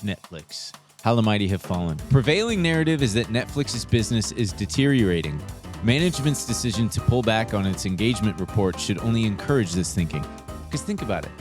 Netflix. How the mighty have fallen. Prevailing narrative is that Netflix's business is deteriorating. Management's decision to pull back on its engagement report should only encourage this thinking. Because think about it.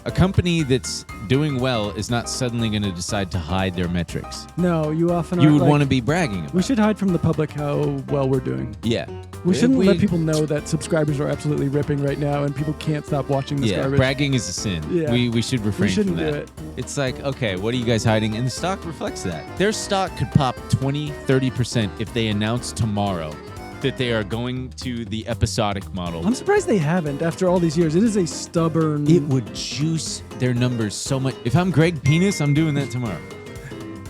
A company that's doing well is not suddenly going to decide to hide their metrics. No, you often You are, would like, want to be bragging about We should hide from the public how well we're doing. Yeah. We shouldn't let people know that subscribers are absolutely ripping right now and people can't stop watching this garbage. Bragging is a sin. Yeah. We should refrain We shouldn't from that. do it. It's like, okay, what are you guys hiding? And the stock reflects that. Their stock could pop 20, 30% if they announce tomorrow that they are going to the episodic model. I'm surprised they haven't after all these years. It is a stubborn... It would juice their numbers so much. If I'm Greg Penis, I'm doing that tomorrow.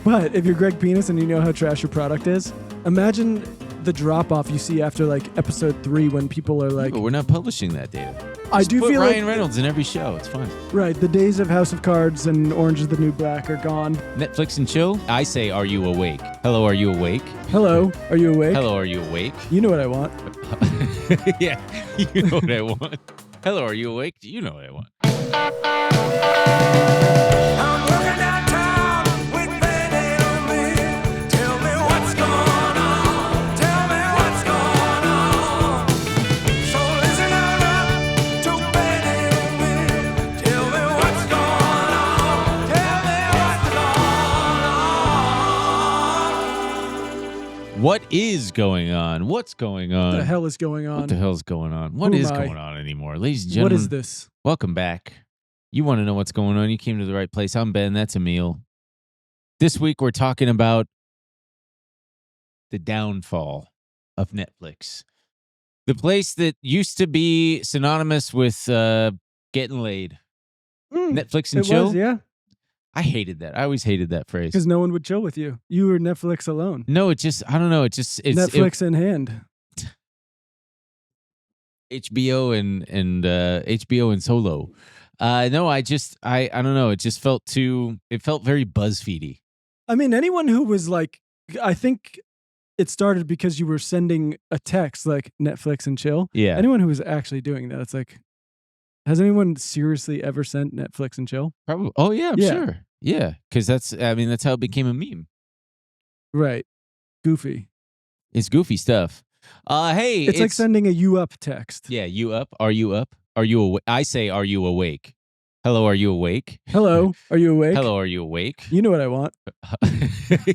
But if you're Greg Penis and you know how trash your product is, imagine the drop-off you see after like episode 3 when people are like... But we're not publishing that data. I do put feel Ryan like... Reynolds in every show. It's fine. Right, the days of House of Cards and Orange is the New Black are gone. Netflix and chill. I say, are you awake? Hello, are you awake? Hello, are you awake? Hello, are you awake? You know what I want. Yeah, you know what I want. Hello, are you awake? You know what I want. I'm working downtown with Betty on me. Tell me what's going on. Tell me what's going on. So listen up to Betty on me. Tell me what's going on. Tell me what's going on. What is going on? What's going on? What the hell is going on? What the hell's going on? What Who is am I? going on anymore? Ladies and gentlemen, What is this? welcome back. You want to know what's going on? You came to the right place. I'm Ben. That's Emil. This week, we're talking about the downfall of Netflix. The place that used to be synonymous with getting laid. Netflix and It chill. was, yeah. I hated that. I always hated that phrase. Because no one would chill with you. You were Netflix alone. No, it just, I don't know. It's Netflix in hand. HBO and HBO and Solo. No, I don't know. It just felt it felt very BuzzFeedy. I mean, anyone who was like, I think it started because you were sending a text like Netflix and chill. Yeah. Anyone who was actually doing that, it's like, has anyone seriously ever sent Netflix and chill? Probably. Oh yeah, I'm Yeah. sure. Yeah, because that's how it became a meme. Right. Goofy. It's goofy stuff. Hey, It's like sending a you up text. Yeah, you up? Are you up? Are you awake? I say, are you awake? Hello, are you awake? Hello, are you awake? Hello, are you awake? You know what I want.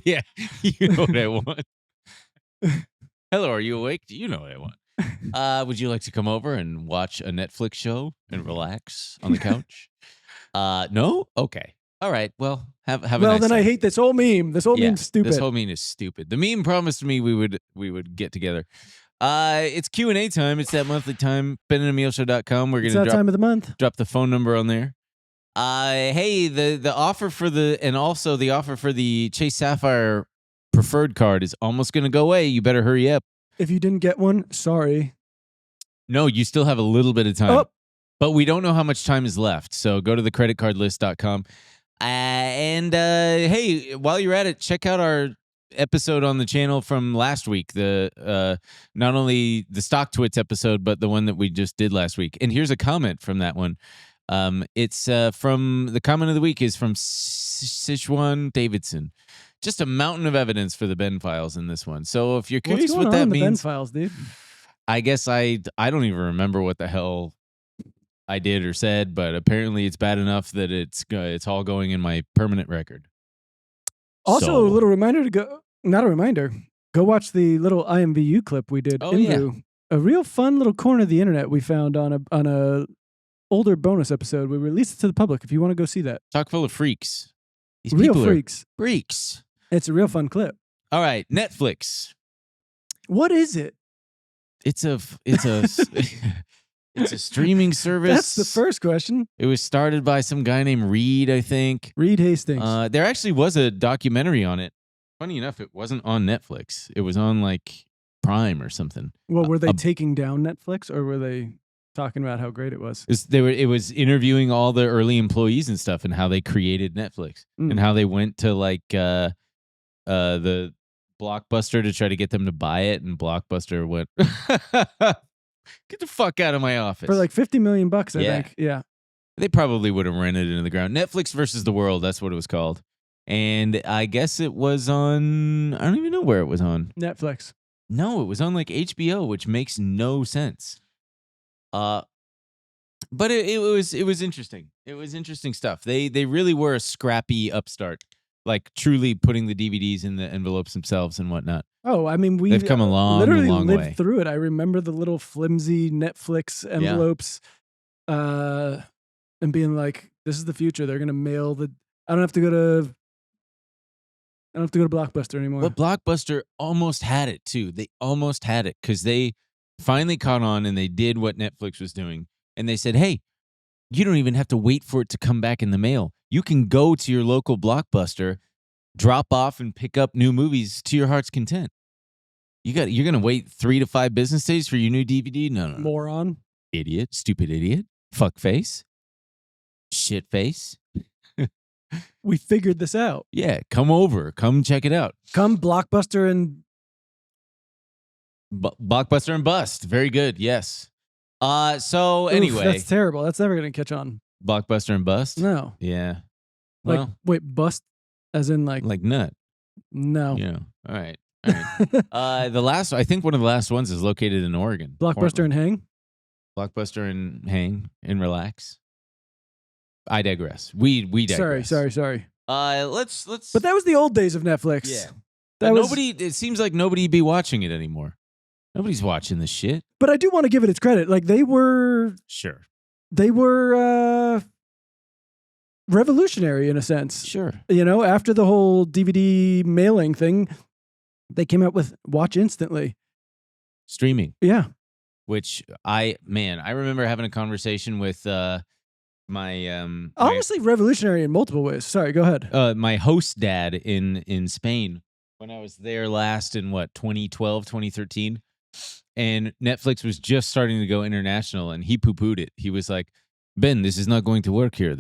Yeah, you know what I want. Hello, are you awake? You know what I want. Would you like to come over and watch a Netflix show and relax on the couch? No? Okay. All right. Well, have a Well, nice then time. I hate this whole meme. This whole meme's stupid. This whole meme is stupid. The meme promised me we would get together. It's Q&A time. It's that monthly time. BenandEmilShow.com. We're It's gonna that time of the month. drop the phone number on there. Hey, the offer for the offer for the Chase Sapphire preferred card is almost gonna go away. You better hurry up. If you didn't get one, sorry. No, you still have a little bit of time. Oh. But we don't know how much time is left. So go to thecreditcardlist.com. Hey, while you're at it, check out our episode on the channel from last week. The not only the Stock Twits episode, but the one that we just did last week. And here's a comment from that one. It's from the comment of the week is from Sichuan Davidson. Just a mountain of evidence for the Ben files in this one. So if you're curious What's going what on that in the Ben means, files, dude? I guess I don't even remember what the hell I did or said, but apparently it's bad enough that it's all going in my permanent record. Also, So- a little reminder to go. Not a reminder. Go watch the little IMVU clip we did. Oh, yeah. Invu. A real fun little corner of the internet we found on a older bonus episode. We released it to the public. If you want to go see that, Chock full of freaks. These real people freaks. are freaks. It's a real fun clip. All right, Netflix. What is it? It's a it's a streaming service. That's the first question. It was started by some guy named Reed, I think. Reed Hastings. There actually was a documentary on it. Funny enough, it wasn't on Netflix. It was on like Prime or something. well, were they taking down Netflix or were they talking about how great it was? It was interviewing all the early employees and stuff and how they created Netflix and how they went to like the Blockbuster to try to get them to buy it, and Blockbuster went, "Get the fuck out of my office!" For like $50 million, I Yeah. think. Yeah. They probably would have rented it into the ground. Netflix versus the world. That's what it was called. And I guess it was on, I don't even know where it was on. Netflix. No, it was on like HBO, which makes no sense. But it was interesting. It was interesting stuff. They really were a scrappy upstart, like truly putting the DVDs in the envelopes themselves and whatnot. Oh, I mean, They've come a long, literally long lived way. through it. I remember the little flimsy Netflix envelopes, and being like, "This is the future." They're gonna mail the. I don't have to go to Blockbuster anymore. But Blockbuster almost had it too. They almost had it because they finally caught on and they did what Netflix was doing. And they said, hey, you don't even have to wait for it to come back in the mail. You can go to your local Blockbuster, drop off and pick up new movies to your heart's content. You're going to wait 3 to 5 business days for your new DVD? No. Moron. Idiot. Stupid idiot. Fuck face. Shit face. We figured this out. Yeah, come over. Come check it out. Come Blockbuster and Blockbuster and bust. Very good. Yes. So anyway, that's terrible. That's never gonna catch on. Blockbuster and bust. No. Yeah. Like, Well, wait, bust as in like nut. no. Yeah. All right. I think one of the last ones is located in Oregon. Blockbuster and hang. Blockbuster and hang and relax. I digress. We digress. Sorry. Let's. But that was the old days of Netflix. Yeah. That was, nobody. It seems like nobody be watching it anymore. Nobody's watching this shit. But I do want to give it its credit. Like they were revolutionary in a sense. Sure. You know, after the whole DVD mailing thing, they came out with watch instantly. Streaming. Yeah. Which I remember having a conversation with my honestly revolutionary in multiple ways. Sorry, go ahead. My host dad in Spain when I was there last in 2012, 2013. And Netflix was just starting to go international, and he poo-pooed it. He was like, "Ben, this is not going to work here.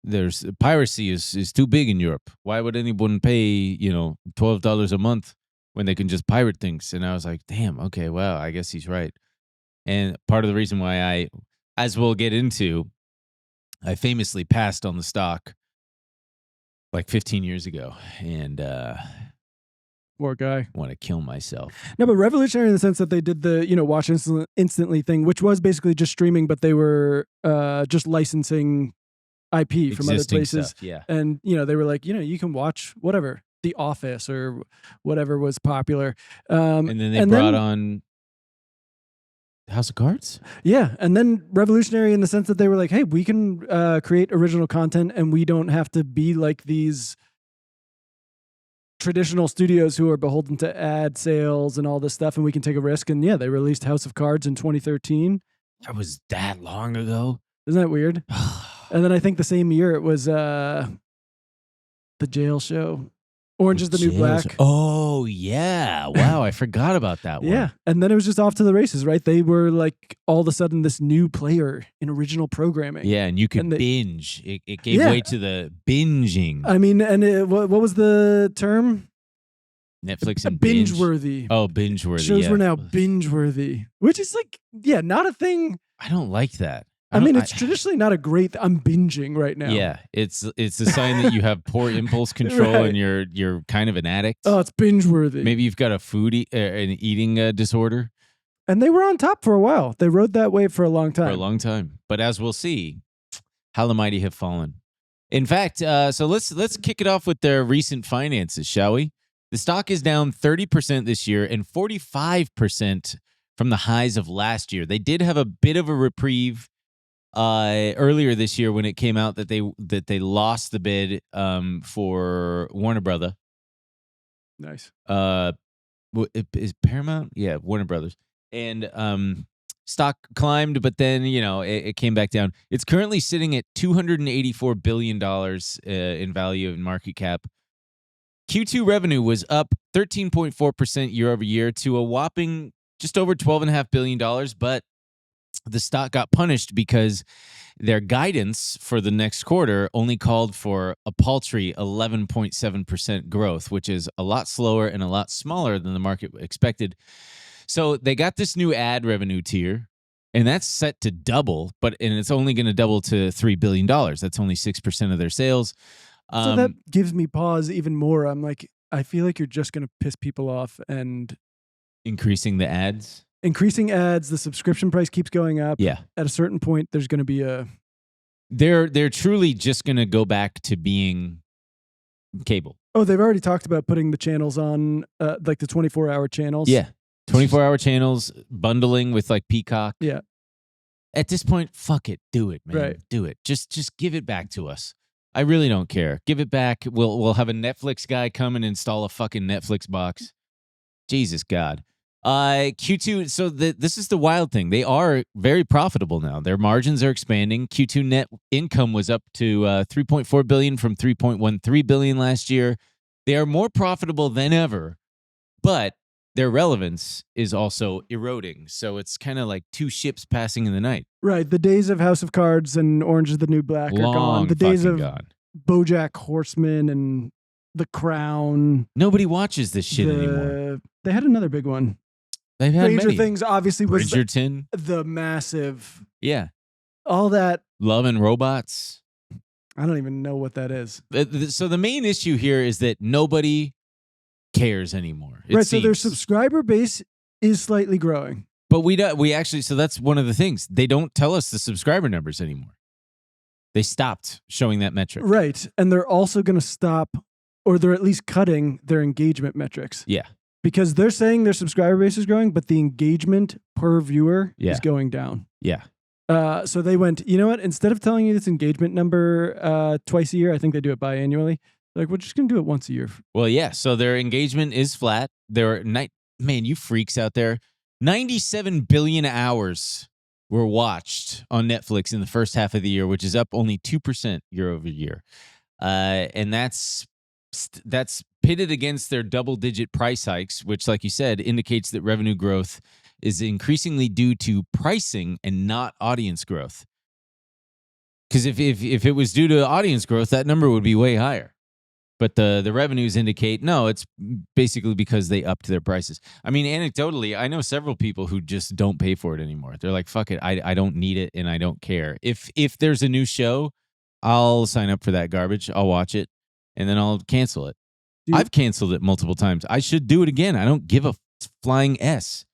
There's piracy is too big in Europe. Why would anyone pay $12 a month when they can just pirate things?" And I was like, "Damn, okay, well, I guess he's right." And part of the reason why as we'll get into, I famously passed on the stock like 15 years ago, and Poor guy. want to kill myself. No, but revolutionary in the sense that they did the, watch instantly thing, which was basically just streaming, but they were just licensing IP from other Existing places. stuff, yeah. And, they were like, you can watch whatever, The Office or whatever was popular. And then they brought on House of Cards? Yeah. And then revolutionary in the sense that they were like, hey, we can create original content and we don't have to be like these traditional studios who are beholden to ad sales and all this stuff, and we can take a risk. And yeah, they released House of Cards in 2013. That was that long ago. Isn't that weird? And then I think the same year it was the Jail Show, Orange is the New Black. Oh yeah! Wow, I forgot about that one. Yeah, and then it was just off to the races, right? They were like all of a sudden this new player in original programming. Yeah, and you could binge. It gave way to the binging. I mean, and what was the term? Netflix and binge-worthy. Oh, binge-worthy. Shows were now binge-worthy, which is like, not a thing. I don't like that. I mean, it's traditionally not a great. I'm binging right now. Yeah, it's a sign that you have poor impulse control Right. and you're kind of an addict. Oh, it's binge-worthy. Maybe you've got an eating disorder. And they were on top for a while. They rode that wave for a long time. For a long time. But as we'll see, how the mighty have fallen. In fact, so let's kick it off with their recent finances, shall we? The stock is down 30% this year and 45% from the highs of last year. They did have a bit of a reprieve earlier this year when it came out that they lost the bid for Warner Brother. Nice. Is Paramount? Yeah, Warner Brothers. And stock climbed, but then it came back down. It's currently sitting at $284 billion in value and market cap. Q2 revenue was up 13.4% year over year to a whopping just over $12.5 billion, but the stock got punished because their guidance for the next quarter only called for a paltry 11.7% growth, which is a lot slower and a lot smaller than the market expected. So they got this new ad revenue tier, and that's set to double, and it's only going to double to $3 billion. That's only 6% of their sales. So that gives me pause even more. I'm like, I feel like you're just going to piss people off and increasing the ads. Increasing ads, the subscription price keeps going up. Yeah. At a certain point, there's going to be a... They're truly just going to go back to being cable. Oh, they've already talked about putting the channels on, like the 24-hour channels. Yeah. 24-hour channels, bundling with like Peacock. Yeah. At this point, fuck it. Do it, man. Right. Do it. Just give it back to us. I really don't care. Give it back. We'll have a Netflix guy come and install a fucking Netflix box. Jesus God. Q2, so this is the wild thing. They are very profitable now. Their margins are expanding. Q2 net income was up to $3.4 billion from $3.13 billion last year. They are more profitable than ever, but their relevance is also eroding. So it's kind of like two ships passing in the night. Right. The days of House of Cards and Orange is the New Black are gone. The days of BoJack Horseman and The Crown. Nobody watches this shit anymore. They had another big one. They've had Stranger many. Things obviously was Bridgerton. the massive. Yeah. All that. Love and Robots. I don't even know what that is. So the main issue here is that nobody cares anymore. Right. So their subscriber base is slightly growing. But we actually, so that's one of the things. They don't tell us the subscriber numbers anymore. They stopped showing that metric. Right. And they're also going to stop, or they're at least cutting their engagement metrics. Yeah. Because they're saying their subscriber base is growing, but the engagement per viewer is going down. Yeah. So they went, you know what? Instead of telling you this engagement number twice a year, I think they do it biannually. Like, we're just going to do it once a year. Well, yeah. So their engagement is flat. Man, you freaks out there. 97 billion hours were watched on Netflix in the first half of the year, which is up only 2% year over year. And that's pitted against their double-digit price hikes, which, like you said, indicates that revenue growth is increasingly due to pricing and not audience growth. Because if it was due to audience growth, that number would be way higher. But the revenues indicate, no, it's basically because they upped their prices. I mean, anecdotally, I know several people who just don't pay for it anymore. They're like, fuck it, I don't need it and I don't care. If there's a new show, I'll sign up for that garbage. I'll watch it and then I'll cancel it. Dude. I've canceled it multiple times. I should do it again. I don't give a flying S.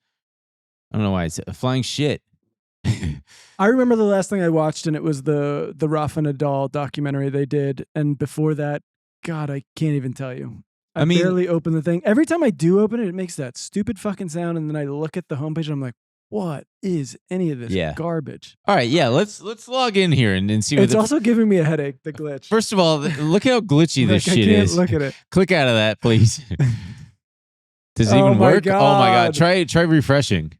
I don't know why I said flying shit. I remember the last thing I watched, and it was the Rafa Nadal documentary they did. And before that, God, I can't even tell you. I mean, barely open the thing. Every time I do open it, it makes that stupid fucking sound. And then I look at the homepage and I'm like, what is any of this garbage? All right, yeah, let's log in here and see what it's also giving me a headache, the glitch. First of all, look how glitchy this shit is. Look at it. Click out of that, please. Does it even work? God. Oh my God. Try refreshing.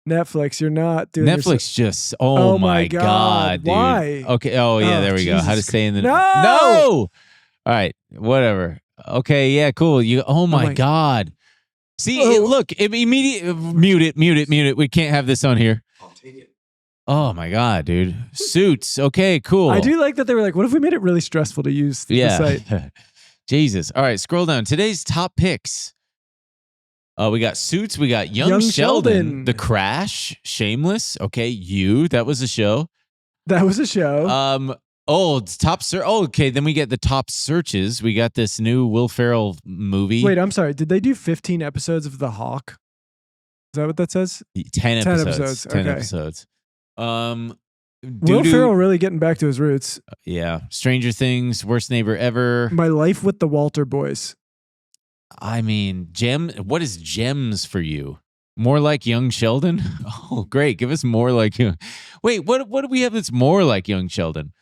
Netflix, you're not doing Netflix just oh my God, dude. Why? Okay. Oh yeah, there we Jesus. go. How to stay in the No! All right, whatever. Okay, yeah, cool. Oh my God. See, look, immediately mute it. We can't have this on here. I'll take it. Oh my God, dude. Suits. Okay, cool. I do like that they were like, what if we made it really stressful to use the site? Jesus. All right, scroll down. Today's top picks. We got Suits. We got Young Sheldon. The Crash. Shameless. Okay, that was a show. That was a show. It's top search. Oh, okay. Then we get the top searches. We got this new Will Ferrell movie. Wait, I'm sorry. Did they do 15 episodes of The Hawk? Is that what that says? 10 episodes. 10 okay. episodes. Will Ferrell really getting back to his roots. Yeah. Stranger Things, Worst Neighbor Ever. My Life with the Walter Boys. I mean, what is Gems for you? More like Young Sheldon? Oh, great. Give us more like you. Wait, what do we have that's more like Young Sheldon?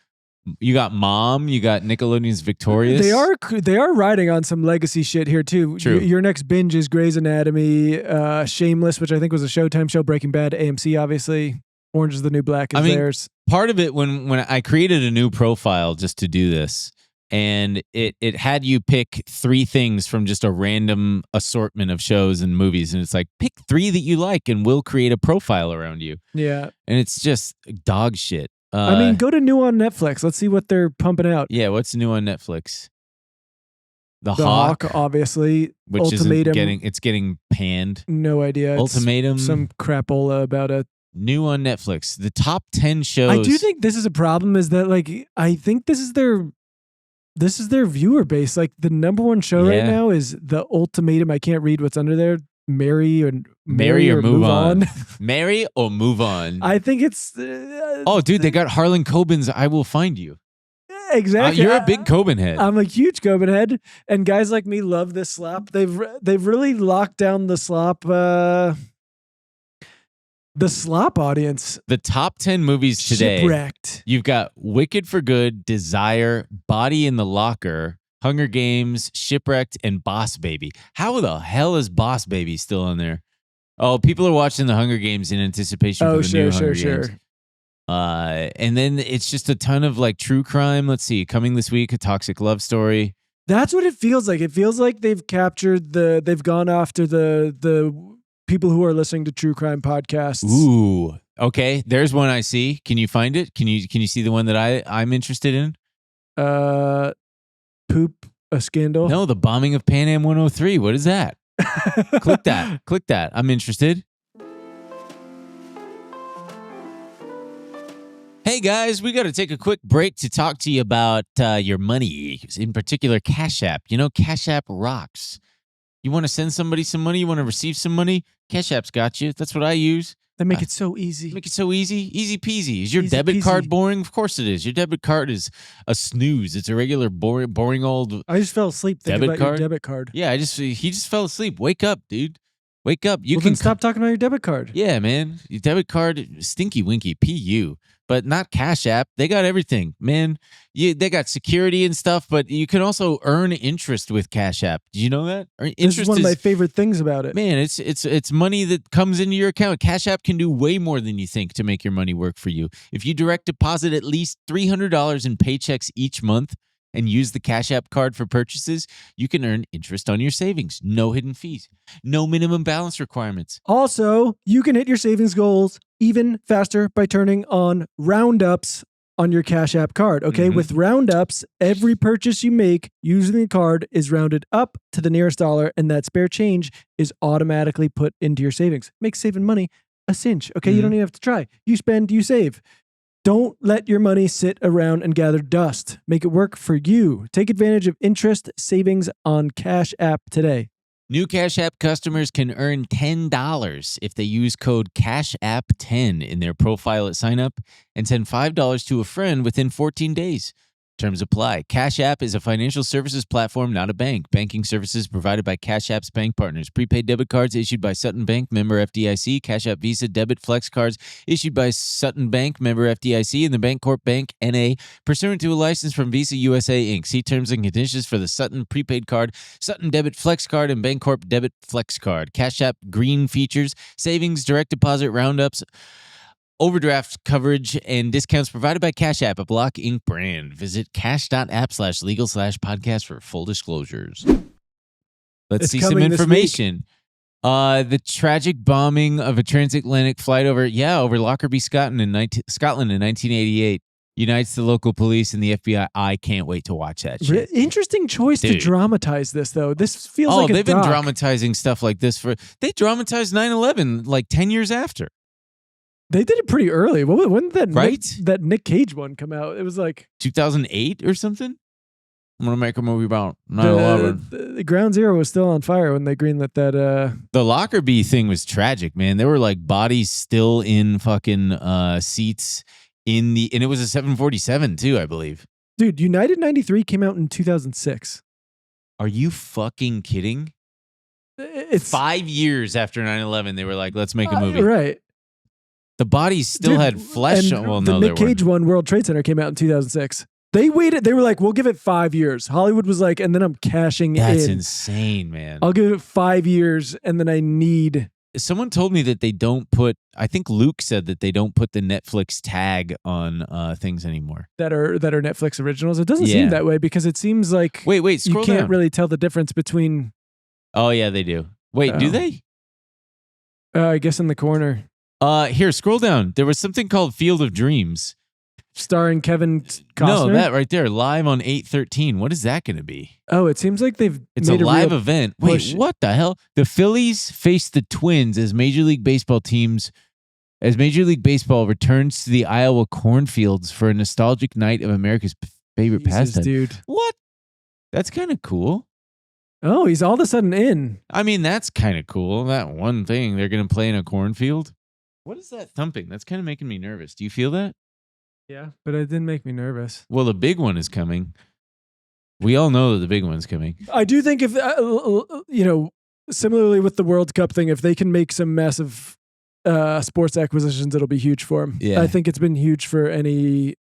You got Mom, you got Nickelodeon's Victorious. They are riding on some legacy shit here too. True. Your next binge is Grey's Anatomy, Shameless, which I think was a Showtime show, Breaking Bad, AMC obviously. Orange is the New Black is theirs. Part of it when I created a new profile just to do this, and it had you pick 3 things from just a random assortment of shows and movies, and it's like, pick 3 that you like and we'll create a profile around you. Yeah. And it's just dog shit. I mean, go to new on Netflix. Let's see what they're pumping out. Yeah, what's new on Netflix? The Hawk, obviously. Which Ultimatum. it's getting panned. No idea. Ultimatum. It's some crapola about a new on Netflix. The top 10 shows. I do think this is a problem. Is that I think this is their This is their viewer base. Like the number one show right Yeah. now is The Ultimatum. I can't read what's under there. Marry or move on. Marry or move on. I think it's. Oh, dude, they got Harlan Coben's "I Will Find You." Exactly. You're a big Coben head. I'm a huge Coben head, and guys like me love this SLOP. They've really locked down the SLOP. The SLOP audience. The top 10 movies today. Shipwrecked. You've got Wicked for Good, Desire, Body in the Locker, Hunger Games, Shipwrecked, and Boss Baby. How the hell is Boss Baby still on there? Oh, people are watching the Hunger Games in anticipation for the new Hunger Games. And then it's just a ton of like true crime. Let's see, coming this week, A Toxic Love Story. That's what it feels like. It feels like they've captured they've gone after the people who are listening to true crime podcasts. Ooh, okay. There's one I see. Can you find it? Can you see the one that I'm interested in? Poop a Scandal. No, the bombing of Pan Am 103. What is that? Click that. Click that. I'm interested. Hey guys, we got to take a quick break to talk to you about your money, in particular Cash App. You know, Cash App rocks. You want to send somebody some money? You want to receive some money? Cash App's got you. That's what I use. They make it so easy. Make it so easy. Easy peasy. Is your Easy debit peasy. card boring? Of course it is. Your debit card is a snooze. It's a regular boring old I just fell asleep thinking Debit about card? your debit card. Yeah, he just fell asleep. Wake up, dude. Wake up. You Well, can then stop talking about your debit card. Yeah, man. Your debit card, stinky winky, PU. But not Cash App. They got everything, man. They got security and stuff, but you can also earn interest with Cash App. Did you know that? This is one of my favorite things about it. Man, it's money that comes into your account. Cash App can do way more than you think to make your money work for you. If you direct deposit at least $300 in paychecks each month and use the Cash App card for purchases, you can earn interest on your savings. No hidden fees. No minimum balance requirements. Also, you can hit your savings goals even faster by turning on roundups on your Cash App card. Okay, with roundups, every purchase you make using the card is rounded up to the nearest dollar, and that spare change is automatically put into your savings. Makes saving money a cinch. Okay, you don't even have to try. You spend, you save. Don't let your money sit around and gather dust. Make it work for you. Take advantage of interest savings on Cash App today. New Cash App customers can earn $10 if they use code CASHAPP10 in their profile at sign up and send $5 to a friend within 14 days. Terms apply. Cash App is a financial services platform, not a bank. Banking services provided by Cash App's bank partners. Prepaid debit cards issued by Sutton Bank, member FDIC. Cash App Visa debit flex cards issued by Sutton Bank, member FDIC, and the Bancorp Bank, N.A., pursuant to a license from Visa USA, Inc. See terms and conditions for the Sutton prepaid card, Sutton debit flex card, and Bancorp debit flex card. Cash App green features, savings, direct deposit, roundups, overdraft coverage, and discounts provided by Cash App, a Block Inc. brand. Visit cash.app/legal/podcast for full disclosures. Let's see some information. The tragic bombing of a transatlantic flight over Lockerbie, Scotland in 1988 unites the local police and the FBI. I can't wait to watch that shit. Interesting choice to dramatize this, though. This feels like a they've been doc. dramatizing stuff like this they dramatized 9/11 like 10 years after. They did it pretty early. When did Right? that Nick Cage one come out? It was like 2008 or something. I'm gonna make a movie about 9/11. the Ground Zero was still on fire when they greenlit that. The Lockerbie thing was tragic, man. There were like bodies still in fucking seats and it was a 747 too, I believe. Dude, United 93 came out in 2006. Are you fucking kidding? It's 5 years after 9/11, they were like, let's make a movie. Right. The bodies still had flesh. And Well, the no, Nick there weren't. Cage one, World Trade Center, came out in 2006. They waited. They were like, we'll give it 5 years. Hollywood was like, and then I'm cashing That's in. insane, man. I'll give it 5 years, and then I need. Someone told me that they don't put, I think Luke said that they don't put the Netflix tag on things anymore. That are Netflix originals. It doesn't seem that way because it seems like Wait, scroll you can't down. really tell the difference between. Oh, yeah, they do. Wait, do they? I guess in the corner. Here, scroll down. There was something called Field of Dreams. Starring Kevin Costner? No, that right there, live on 8/13. What is that going to be? Oh, it seems like they've It's made a live real event. push. Wait, what the hell? The Phillies face the Twins as Major League Baseball returns to the Iowa cornfields for a nostalgic night of America's favorite Jesus, pastime. dude. What That's kind of cool. Oh, he's all of a sudden in. I mean, that's kind of cool. That one thing they're going to play in a cornfield. What is that thumping? That's kind of making me nervous. Do you feel that? Yeah, but it didn't make me nervous. Well, the big one is coming. We all know that the big one's coming. I do think if, similarly with the World Cup thing, if they can make some massive sports acquisitions, it'll be huge for them. Yeah. I think it's been huge for any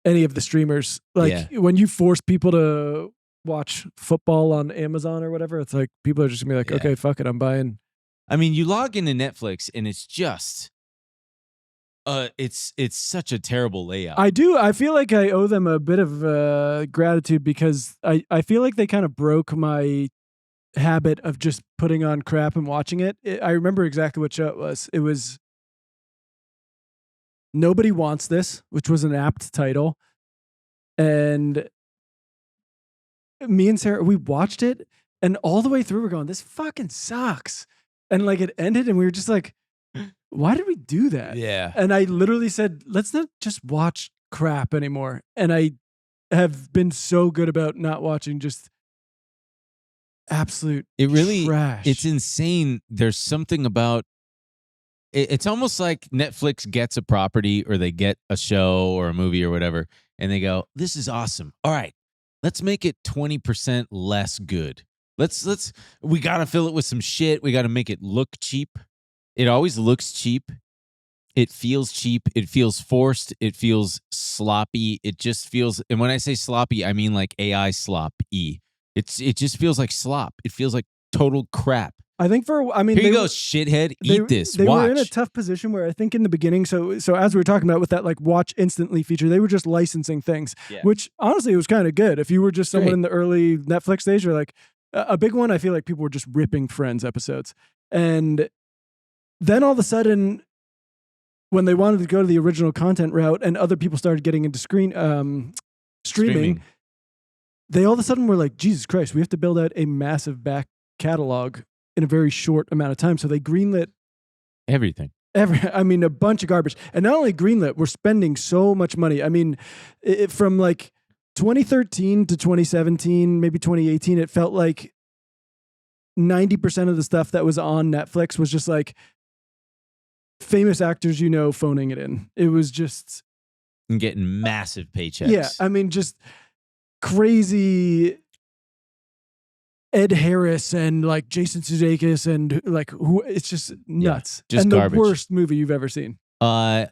of the streamers. Like when you force people to watch football on Amazon or whatever, it's like people are just gonna be like, okay, fuck it, I'm buying. I mean, you log into Netflix and it's just, it's such a terrible layout. I feel like I owe them a bit of gratitude because I feel like they kind of broke my habit of just putting on crap and watching it. I remember exactly what show it was. It was Nobody Wants This, which was an apt title. And me and Sarah, we watched it, and all the way through we're going, this fucking sucks. And like it ended and we were just like, why did we do that? Yeah. And I literally said, let's not just watch crap anymore. And I have been so good about not watching just absolute trash. It's insane. There's something about it's almost like Netflix gets a property or they get a show or a movie or whatever, and they go, this is awesome. All right, let's make it 20% less good. We got to fill it with some shit. We got to make it look cheap. It always looks cheap. It feels cheap. It feels forced. It feels sloppy. It just feels, and when I say sloppy, I mean like AI slop-y. It just feels like slop. It feels like total crap. I think here you go, shithead. Eat this. They Watch. were in a tough position where I think in the beginning, so as we were talking about with that like watch instantly feature, they were just licensing things, which honestly it was kind of good. If you were just someone in the early Netflix days, you're like a big one. I feel like people were just ripping Friends episodes, and then all of a sudden, when they wanted to go to the original content route, and other people started getting into streaming, they all of a sudden were like, Jesus Christ, we have to build out a massive back catalog in a very short amount of time. So they greenlit everything. A bunch of garbage. And not only greenlit, we're spending so much money. I mean, from like 2013 to 2017, maybe 2018, it felt like 90% of the stuff that was on Netflix was just like famous actors, phoning it in. It was just... And getting massive paychecks. Yeah, I mean, just crazy... Ed Harris and like Jason Sudeikis and like it's just nuts. Just and garbage. The worst movie you've ever seen. I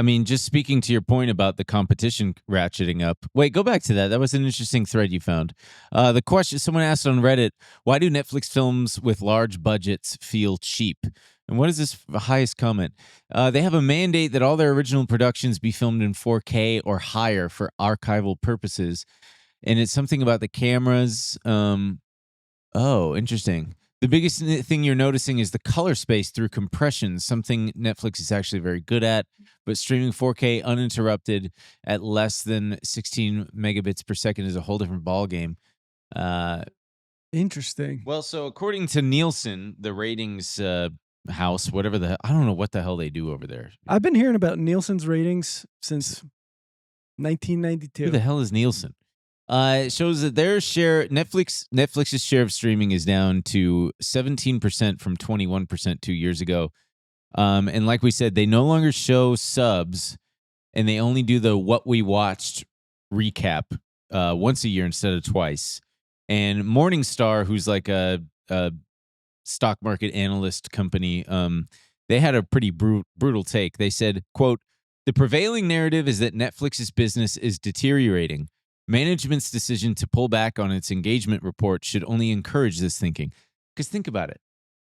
mean, just speaking to your point about the competition ratcheting up. Wait, go back to that. That was an interesting thread you found. The question someone asked on Reddit: why do Netflix films with large budgets feel cheap? And what is this highest comment? They have a mandate that all their original productions be filmed in 4K or higher for archival purposes, and it's something about the cameras. Oh, interesting. The biggest thing you're noticing is the color space through compression, something Netflix is actually very good at, but streaming 4K uninterrupted at less than 16 megabits per second is a whole different ballgame. Interesting. Well, so according to Nielsen, the ratings house, whatever I don't know what the hell they do over there. I've been hearing about Nielsen's ratings since 1992. Who the hell is Nielsen? It shows that their share, Netflix's share of streaming is down to 17% from 21% 2 years ago. And like we said, they no longer show subs, and they only do the what we watched recap once a year instead of twice. And Morningstar, who's like a stock market analyst company, they had a pretty brutal take. They said, quote, "The prevailing narrative is that Netflix's business is deteriorating. Management's decision to pull back on its engagement report should only encourage this thinking." Because think about it.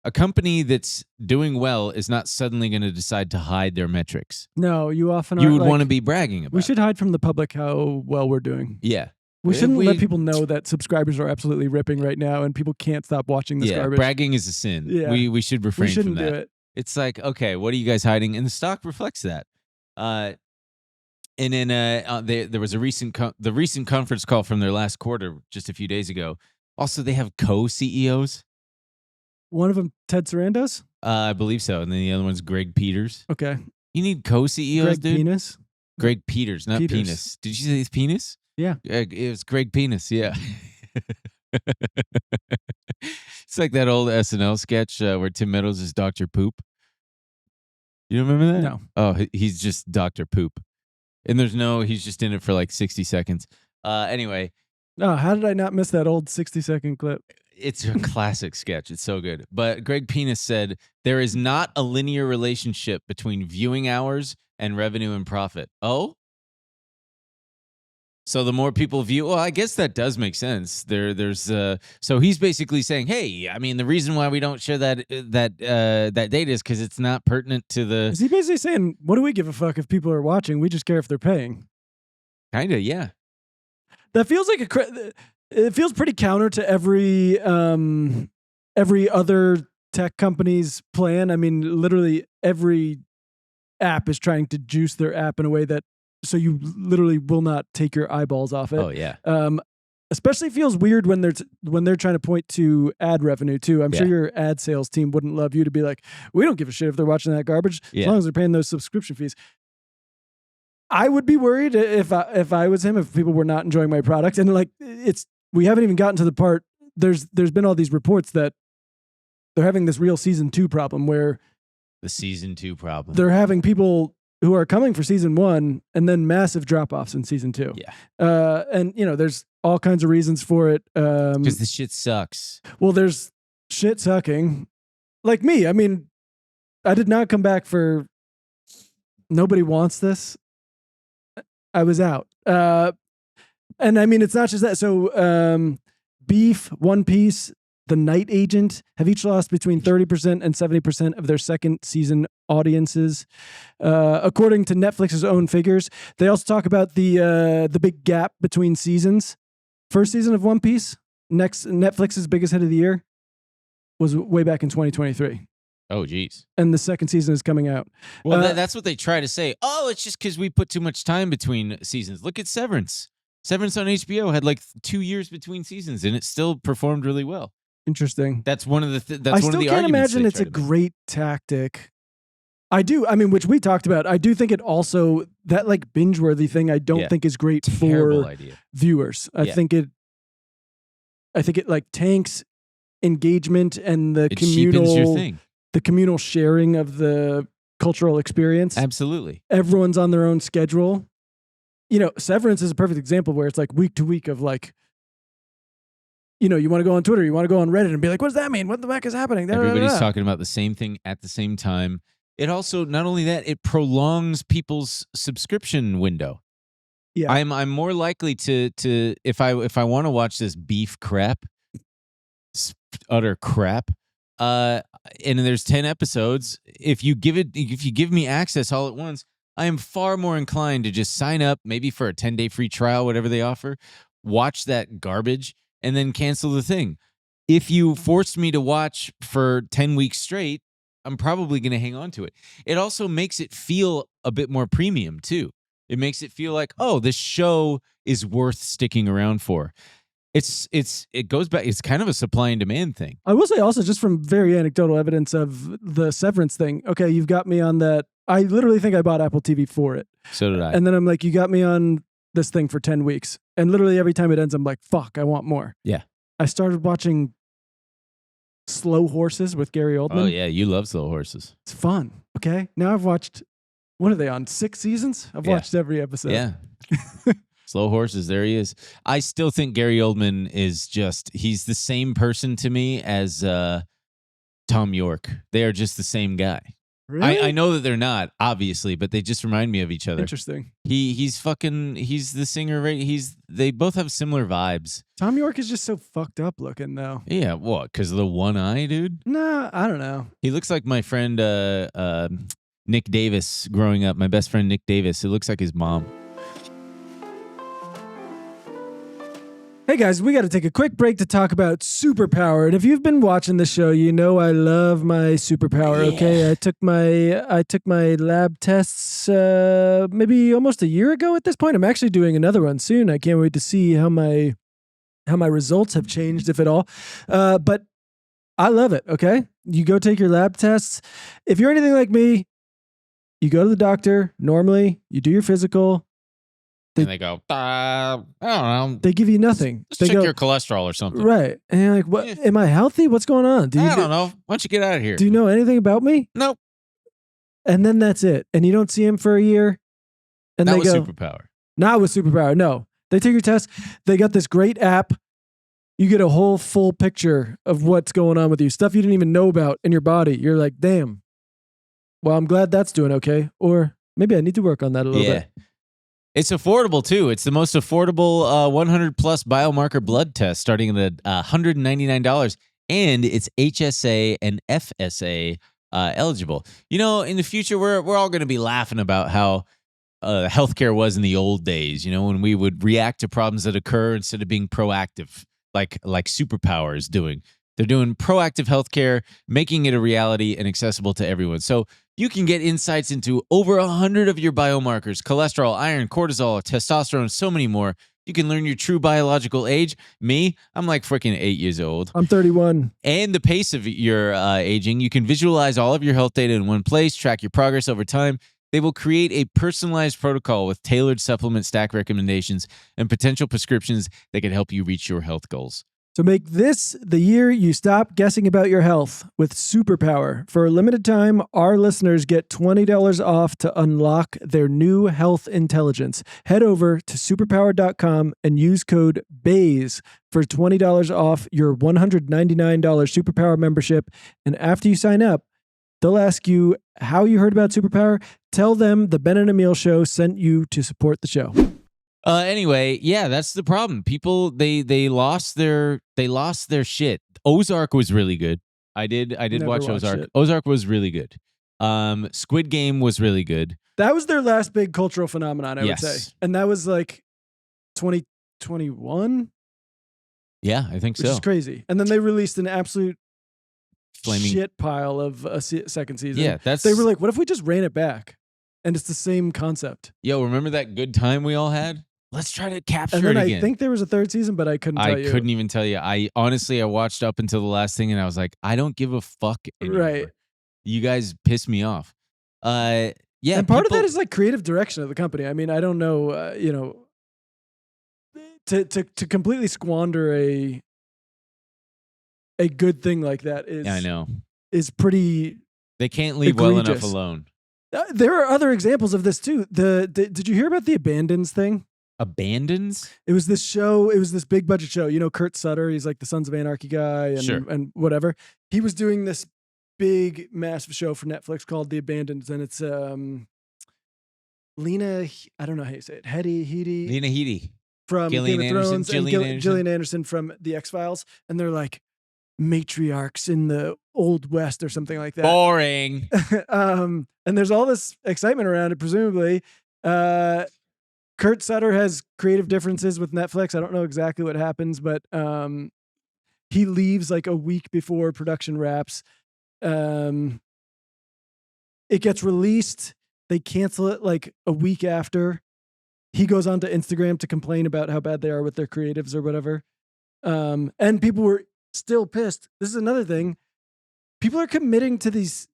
A company that's doing well is not suddenly going to decide to hide their metrics. No, you often You would want to be bragging about We should hide from the public how well we're doing. Yeah. We shouldn't let people know that subscribers are absolutely ripping right now and people can't stop watching this garbage. Bragging is a sin. Yeah. We should refrain We shouldn't from that. do it. It's like, okay, what are you guys hiding? And the stock reflects that. And then there was a recent conference call from their last quarter just a few days ago. Also, they have co-CEOs. One of them, Ted Sarandos? I believe so. And then the other one's Greg Peters. Okay. You need co-CEOs, Greg dude? Penis? Greg Peters, not Peters. Penis. Did you say it's Penis? Yeah. It was Greg Penis, yeah. It's like that old SNL sketch where Tim Meadows is Dr. Poop. You remember that? No. Oh, he's just Dr. Poop. And he's just in it for like 60 seconds. Anyway. Oh, how did I not miss that old 60-second clip? It's a classic sketch. It's so good. But Greg Penis said, there is not a linear relationship between viewing hours and revenue and profit. Oh? So the more people view, well, I guess that does make sense. So he's basically saying, hey, I mean, the reason why we don't share that data is because it's not pertinent to the. Is he basically saying, what do we give a fuck if people are watching? We just care if they're paying. Kinda, yeah. That feels like it feels pretty counter to every other tech company's plan. I mean, literally every app is trying to juice their app in a way that so you literally will not take your eyeballs off it. Oh yeah. Especially feels weird when they're trying to point to ad revenue too. I'm sure your ad sales team wouldn't love you to be like, we don't give a shit if they're watching that garbage as long as they're paying those subscription fees. I would be worried if I was him, if people were not enjoying my product. And like we haven't even gotten to the part. There's been all these reports that they're having this real season 2 problem where the season 2 problem. They're having people who are coming for season 1 and then massive drop-offs in season 2. Yeah. And there's all kinds of reasons for it. Because the shit sucks. Well, there's shit sucking. Like me. I mean, I did not come back for Nobody Wants This. I was out. And I mean, it's not just that. So Beef, One Piece, The Night Agent have each lost between 30% and 70% of their second season audiences, according to Netflix's own figures. They also talk about the big gap between seasons. First season of One Piece, Netflix's biggest hit of the year, was way back in 2023. Oh, geez. And the second season is coming out. Well, that's what they try to say. Oh, it's just because we put too much time between seasons. Look at Severance. Severance on HBO had like 2 years between seasons, and it still performed really well. Interesting. That's one of the. I still can't imagine it's a great tactic. I do. I mean, which we talked about. I do think it also that like binge-worthy thing. I don't think is great for viewers. I think it like tanks engagement and the communal sharing of the cultural experience. Absolutely. Everyone's on their own schedule. Severance is a perfect example where it's like week to week of like, you want to go on Twitter, you want to go on Reddit and be like, what does that mean? What the heck is happening? Everybody's talking about the same thing at the same time. It also, not only that, it prolongs people's subscription window. Yeah. I'm more likely to if I want to watch this beef crap, utter crap, and there's 10 episodes, if you give me access all at once, I am far more inclined to just sign up, maybe for a 10-day free trial, whatever they offer, watch that garbage, and then cancel the thing. If you forced me to watch for 10 weeks straight, I'm probably going to hang on to it. It also makes it feel a bit more premium, too. It makes it feel like, oh, this show is worth sticking around for. It goes back. It's kind of a supply and demand thing. I will say also, just from very anecdotal evidence of the Severance thing. Okay, you've got me on that. I literally think I bought Apple TV for it. So did I. And then I'm like, you got me on this thing for 10 weeks. And literally every time it ends, I'm like, fuck, I want more. Yeah. I started watching Slow Horses with Gary Oldman. Oh, yeah. You love Slow Horses. It's fun. Okay. Now I've watched, what are they on? 6 seasons? I've watched every episode. Yeah. Slow Horses. There he is. I still think Gary Oldman is he's the same person to me as Tom York. They are just the same guy. Really? I know that they're not, obviously, but they just remind me of each other. Interesting. He's the singer, right? They both have similar vibes. Tom York is just so fucked up looking, though. Yeah, what? Because of the one eye, dude? Nah, I don't know. He looks like my friend Nick Davis growing up. My best friend Nick Davis. It looks like his mom. Hey guys, we got to take a quick break to talk about Superpower. And if you've been watching the show, you know I love my Superpower. Yeah. Okay, I took my lab tests maybe almost a year ago. At this point, I'm actually doing another one soon. I can't wait to see how my results have changed, if at all. But I love it. Okay, you go take your lab tests. If you're anything like me, you go to the doctor. Normally, you do your physical. and they go, I don't know. They give you nothing. Let's they check go, your cholesterol or something. right. And you're like, what? Am I healthy? What's going on? I don't know. Why don't you get out of here? Do you know anything about me? Nope. And then that's it. And you don't see him for a year. And That they was go, Superpower. not with Superpower. No. They take your test. They got this great app. You get a whole full picture of what's going on with you. Stuff you didn't even know about in your body. You're like, damn. Well, I'm glad that's doing okay. Or maybe I need to work on that a little bit. It's affordable too. It's the most affordable 100 plus biomarker blood test starting at $199. And it's HSA and FSA eligible. You know, in the future, we're all going to be laughing about how healthcare was in the old days, you know, when we would react to problems that occur instead of being proactive, like Superpower is doing. They're doing proactive healthcare, making it a reality and accessible to everyone. So you can get insights into over 100 of your biomarkers: cholesterol, iron, cortisol, testosterone, so many more. You can learn your true biological age. Me, I'm like freaking 8 years old. I'm 31. And the pace of your aging. You can visualize all of your health data in one place, track your progress over time. They will create a personalized protocol with tailored supplement stack recommendations and potential prescriptions that can help you reach your health goals. So make this the year you stop guessing about your health with Superpower. For a limited time, our listeners get $20 off to unlock their new health intelligence. Head over to superpower.com and use code BAZE for $20 off your $199 Superpower membership. And after you sign up, they'll ask you how you heard about Superpower. Tell them the Ben and Emil Show sent you to support the show. Anyway, yeah, that's the problem. People they lost their shit. Ozark was really good. I did Never watch watched Ozark. it. Ozark was really good. Squid Game was really good. That was their last big cultural phenomenon, I would Yes. say. And that was like 2021, Yeah, I think which so. is crazy. And then they released an absolute Flaming. shit pile of a second season. Yeah, that's. They were like, what if we just ran it back? And it's the same concept. Yo, remember that good time we all had? Let's try to capture And it then I again. think there was a third season, but I couldn't tell you. I couldn't even tell you. I honestly, I watched up until the last thing, and I was like, I don't give a fuck anymore. Right. You guys piss me off. Yeah. And part of people- that is like creative direction of the company. I mean, I don't know, to completely squander a good thing like that is Yeah, I know. is pretty. They can't leave well enough egregious. alone. There are other examples of this too. Did you hear about the Abandons thing? Abandons? It was this show. It was this big budget show. You know, Kurt Sutter. He's like the Sons of Anarchy guy and Sure. and whatever. He was doing this big, massive show for Netflix called The Abandons, and it's Lena. I don't know how you say it. Headey. Lena Headey. From Gillian Game of Anderson, Thrones, and Gillian Anderson. Gillian Anderson from The X-Files, and they're like matriarchs in the Old West or something like that. Boring. And there's all this excitement around it, presumably. Kurt Sutter has creative differences with Netflix. I don't know exactly what happens, but he leaves like a week before production wraps. It gets released. They cancel it like a week after. He goes onto Instagram to complain about how bad they are with their creatives or whatever. And people were still pissed. This is another thing. People are committing to these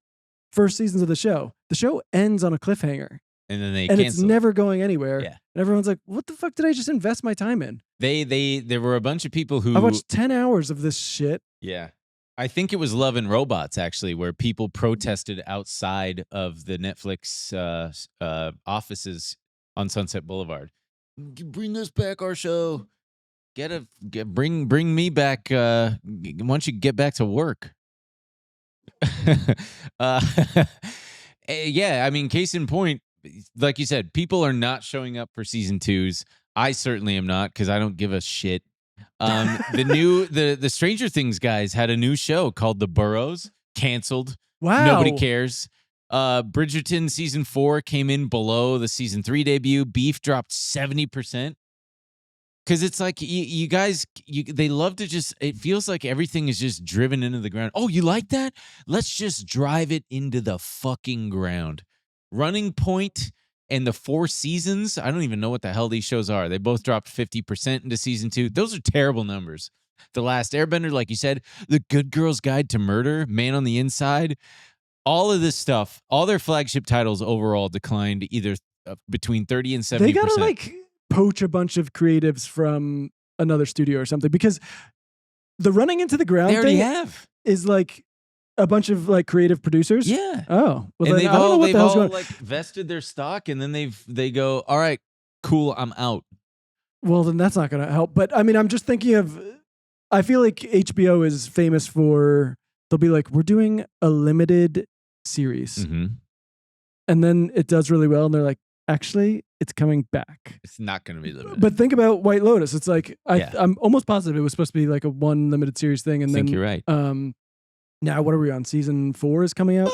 first seasons of the show. The show ends on a cliffhanger. And then they And cancel. it's never going anywhere. Yeah. And everyone's like, what the fuck did I just invest my time in? There were a bunch of people who I watched 10 hours of this shit. Yeah. I think it was Love and Robots, actually, where people protested outside of the Netflix offices on Sunset Boulevard. Bring us back our show. Bring me back. Why don't you get back to work? Yeah, I mean, case in point, like you said, people are not showing up for season 2s. I certainly am not, because I don't give a shit. The Stranger Things guys had a new show called The Burrows, canceled. Wow. Nobody cares. Bridgerton season 4 came in below the season 3 debut. Beef dropped 70%. Because it's like you guys, they love to just, it feels like everything is just driven into the ground. Oh, you like that? Let's just drive it into the fucking ground. Running Point and the 4 seasons, I don't even know what the hell these shows are. They both dropped 50% into season 2. Those are terrible numbers. The Last Airbender, like you said, The Good Girl's Guide to Murder, Man on the Inside, all of this stuff, all their flagship titles overall declined either between 30 and 70%. They gotta like poach a bunch of creatives from another studio or something, because the running into the ground They already thing have. is like a bunch of like creative producers. Yeah. Oh, well, And then I don't know what they've the hell's all going. like vested their stock, and then they go, all right, cool, I'm out. Well, then that's not going to help. But I mean, I'm just thinking of. I feel like HBO is famous for. They'll be like, we're doing a limited series, Mm-hmm. and then it does really well, and they're like, actually, it's coming back. It's not going to be limited. But think about White Lotus. It's like Yeah. I'm almost positive it was supposed to be like a one limited series thing, and I think then you're right. now what are we on? Season 4 is coming out.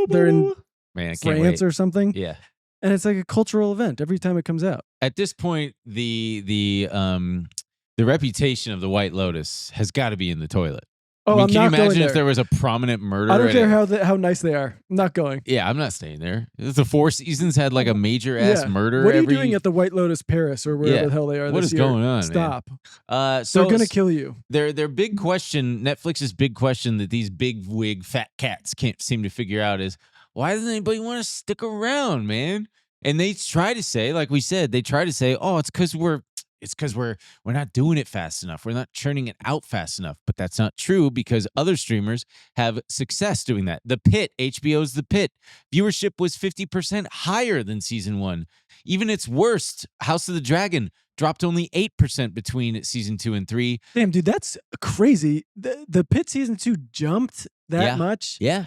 They're in Man, I can't France wait. or something, Yeah. and it's like a cultural event every time it comes out. At this point, the reputation of the White Lotus has got to be in the toilet. Oh, I mean, I'm can you not going imagine there. if there was a prominent murder? I don't at care it? how nice they are. I'm not going. Yeah, I'm not staying there. The 4 seasons had like a major ass murder. What are you every... doing at the White Lotus Paris or wherever Yeah. the hell they are What this is year? going on, man? Stop. So They're gonna kill you. Their big question, Netflix's big question that these big wig fat cats can't seem to figure out is, why doesn't anybody want to stick around, man? And they try to say, like we said, oh, it's because we're not doing it fast enough. We're not churning it out fast enough. But that's not true, because other streamers have success doing that. The Pit, HBO's The Pit, viewership was 50% higher than season 1. Even its worst, House of the Dragon, dropped only 8% between season 2 and 3. Damn, dude, that's crazy. The Pit season 2 jumped that much. Yeah.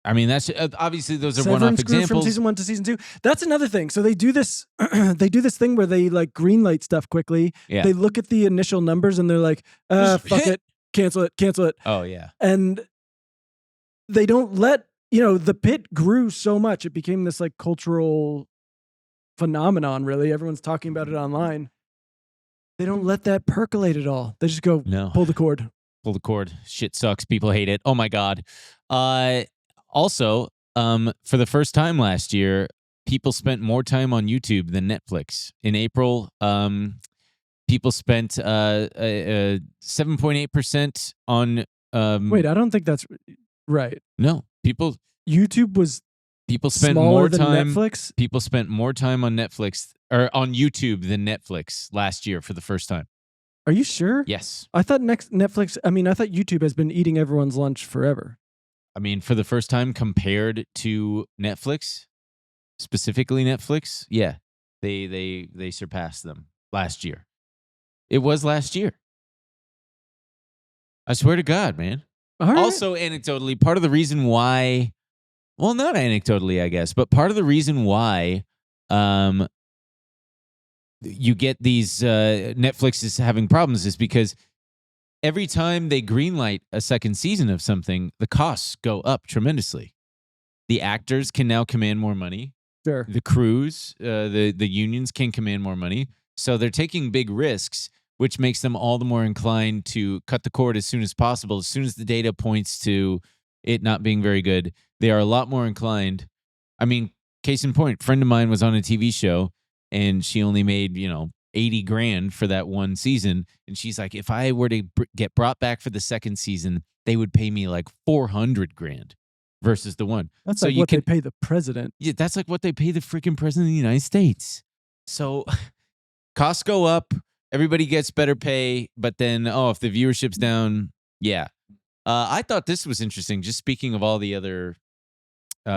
I mean, that's obviously those are Severance one-off grew examples. from season 1 to season 2. That's another thing. So they do this. They do this thing where they like greenlight stuff quickly. Yeah. They look at the initial numbers and they're like, "Fuck it, cancel it." Oh yeah. And they don't let the Pit grew so much. It became this like cultural phenomenon. Really, everyone's talking about it online. They don't let that percolate at all. They just go, No. pull the cord. Pull the cord. Shit sucks. People hate it. Oh my god. Also, for the first time last year, people spent more time on YouTube than Netflix. In April, people spent 7.8% on. Wait, I don't think that's right. No, people YouTube was spent smaller more than time. Netflix. People spent more time on Netflix or on YouTube than Netflix last year for the first time. Are you sure? Yes. I thought I thought YouTube has been eating everyone's lunch forever. I mean, for the first time compared to Netflix, specifically Netflix, yeah, they surpassed them last year. It was last year. I swear to God, man. All right. Also, anecdotally, part of the reason why, well, not anecdotally, I guess, but part of the reason why you get these Netflix is having problems is because every time they greenlight a second season of something, the costs go up tremendously. The actors can now command more money. Sure. The crews, the unions can command more money. So they're taking big risks, which makes them all the more inclined to cut the cord as soon as possible. As soon as the data points to it not being very good, they are a lot more inclined. I mean, case in point, a friend of mine was on a TV show and she only made, $80,000 for that one season. And she's like, if I were to get brought back for the second season, they would pay me like $400,000 versus the one. That's so like you what can, they pay the president. Yeah, that's like what they pay the freaking president of the United States. So costs go up, everybody gets better pay, but then, if the viewership's down, yeah. I thought this was interesting. Just speaking of all the other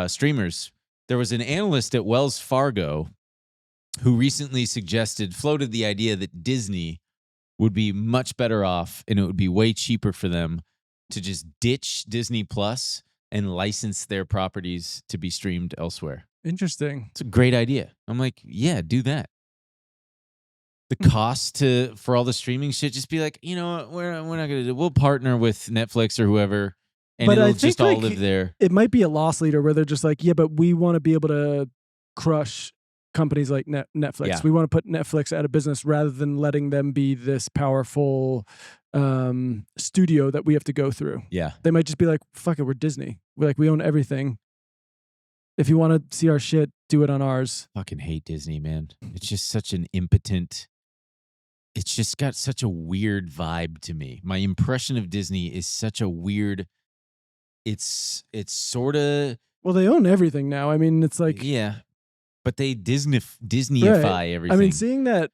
streamers, there was an analyst at Wells Fargo who recently floated the idea that Disney would be much better off and it would be way cheaper for them to just ditch Disney Plus and license their properties to be streamed elsewhere. Interesting. It's a great idea. I'm like, yeah, do that. The cost for all the streaming shit, just be like, we're not going to do. We'll partner with Netflix or whoever, and But I it'll think, just all like, live there. It might be a loss leader where they're just like, yeah, but we want to be able to crush companies like Netflix. Yeah. We want to put Netflix out of business rather than letting them be this powerful studio that we have to go through. Yeah. They might just be like, fuck it, we're Disney. We own everything. If you want to see our shit, do it on ours. Fucking hate Disney, man. It's just such an impotent. It's just got such a weird vibe to me. My impression of Disney is such a weird. It's sort of. Well, they own everything now. I mean, it's like Yeah. but they Disneyify everything. I mean, seeing that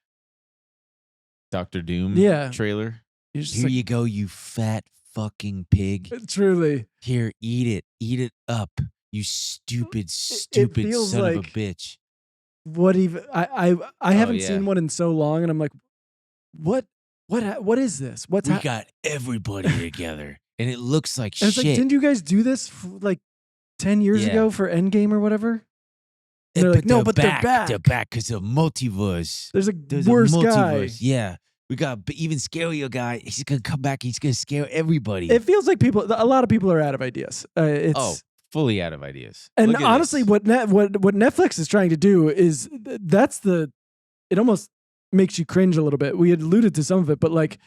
Dr. Doom trailer. Here you go, you fat fucking pig. Truly. Here, eat it up, you stupid feels son of a like- bitch. What even? I haven't seen one in so long, and I'm like, what is this? We got everybody together, and it looks like and shit. it's like, didn't you guys do this like 10 years ago for Endgame or whatever? And they're like, no, but they're back. They're back because of multiverse. There's There's worse a multiverse. guy. Yeah. We got even scarier guy. He's gonna come back. He's gonna scare everybody. It feels like a lot of people are out of ideas. It's fully out of ideas. And honestly, what Netflix is trying to do is it almost makes you cringe a little bit. We had alluded to some of it, but like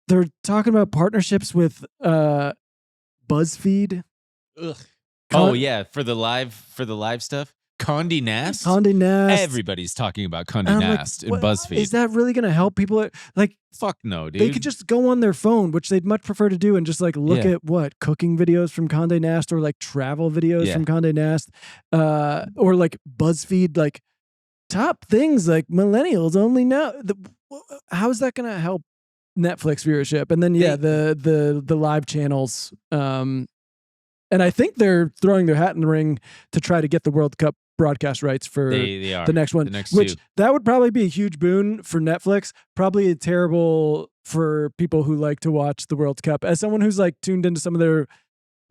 they're talking about partnerships with BuzzFeed. Ugh. For the live stuff. Condé Nast. Condé Nast. Everybody's talking about Condé Nast and BuzzFeed. Is that really going to help people? Like, fuck no, dude. They could just go on their phone, which they'd much prefer to do, and just like look at cooking videos from Condé Nast or like travel videos from Condé Nast, or like BuzzFeed, like top things like millennials only know. How is that going to help Netflix viewership? And then the live channels. And I think they're throwing their hat in the ring to try to get the World Cup broadcast rights for the next one, that would probably be a huge boon for Netflix. Probably terrible for people who like to watch the World Cup. As someone who's like tuned into some of their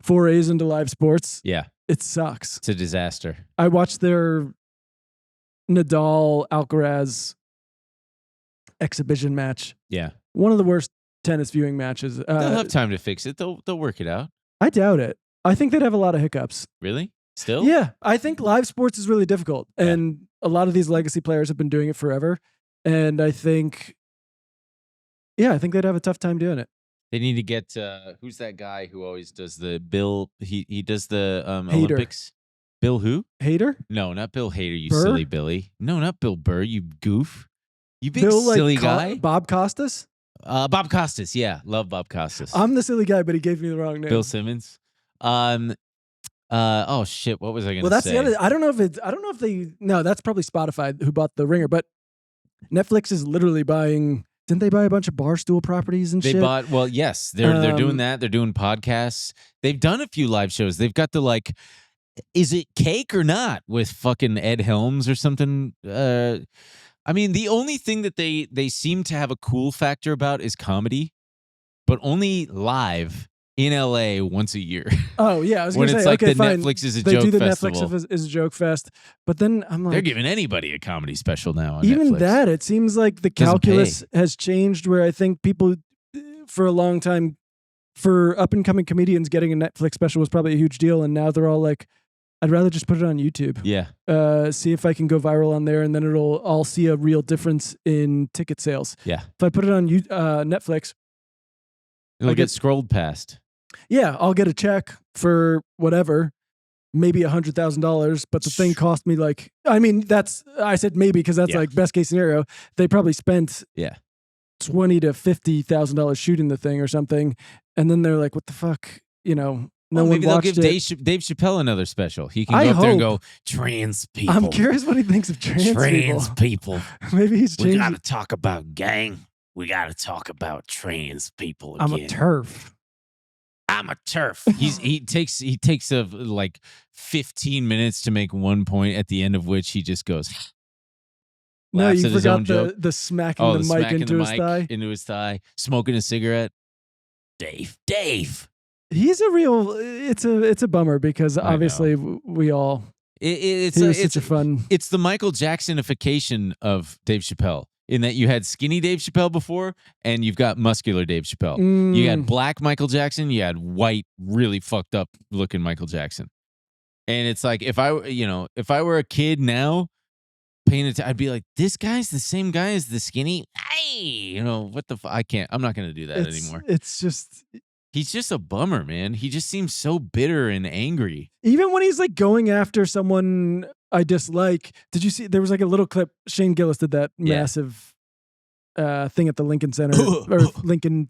forays into live sports, it sucks. It's a disaster. I watched their Nadal Alcaraz exhibition match. Yeah, one of the worst tennis viewing matches. They'll have time to fix it. They'll work it out. I doubt it. I think they'd have a lot of hiccups. Really? Still? Yeah. I think live sports is really difficult. And a lot of these legacy players have been doing it forever. And I think they'd have a tough time doing it. They need to get, who's that guy who always does the Bill, he does the Hader. Olympics? Bill who? Hader? No, not Bill Hader, you Burr? silly Billy. No, not Bill Burr, you goof. You big Bill, silly guy. Bob Costas? Bob Costas, yeah. Love Bob Costas. I'm the silly guy, but he gave me the wrong name. Bill Simmons. Oh shit! What was I gonna say? Well, that's the other. I don't know if they. No, that's probably Spotify who bought the Ringer. But Netflix is literally buying. Didn't they buy a bunch of Barstool properties and shit? They bought. Well, yes, they're doing that. They're doing podcasts. They've done a few live shows. They've got the like, is it cake or not with fucking Ed Helms or something? I mean, the only thing that they seem to have a cool factor about is comedy, but only live. In LA once a year. Oh yeah, I was when gonna it's say like okay, the fine. Netflix is a they joke do the festival. Netflix is a joke fest, but then I'm like, they're giving anybody a comedy special now. On even Netflix. that, it seems like the calculus has changed. Where I think people, for a long time, for up and coming comedians, getting a Netflix special was probably a huge deal, and now they're all like, I'd rather just put it on YouTube. Yeah. See if I can go viral on there, and then I'll see a real difference in ticket sales. Yeah. If I put it on Netflix, it'll get scrolled past. Yeah, I'll get a check for whatever, maybe $100,000, but the thing cost me like, I mean, I said maybe because that's like best case scenario. They probably spent $20,000 to $50,000 shooting the thing or something, and then they're like, what the fuck, No one maybe they'll watched give it. Dave Chappelle another special. He can go up there and go, trans people. I'm curious what he thinks of trans people. Maybe he's changed. We got to talk about gang. We got to talk about trans people again. I'm a turf. I'm a turf. He takes like 15 minutes to make one point, at the end of which he just goes. No, you forgot the smacking the mic into his thigh, smoking a cigarette. Dave. He's a real. It's a bummer because obviously we all. It's such a fun. It's the Michael Jacksonification of Dave Chappelle. In that you had skinny Dave Chappelle before, and you've got muscular Dave Chappelle. You had black Michael Jackson, you had white, really fucked up looking Michael Jackson. And it's like if I were a kid now, paying attention, I'd be like, this guy's the same guy as the skinny. Hey, what the? I can't. I'm not going to do that anymore. It's just. He's just a bummer, man. He just seems so bitter and angry. Even when he's like going after someone I dislike. Did you see? There was like a little clip. Shane Gillis did that massive thing at the Lincoln Center or Lincoln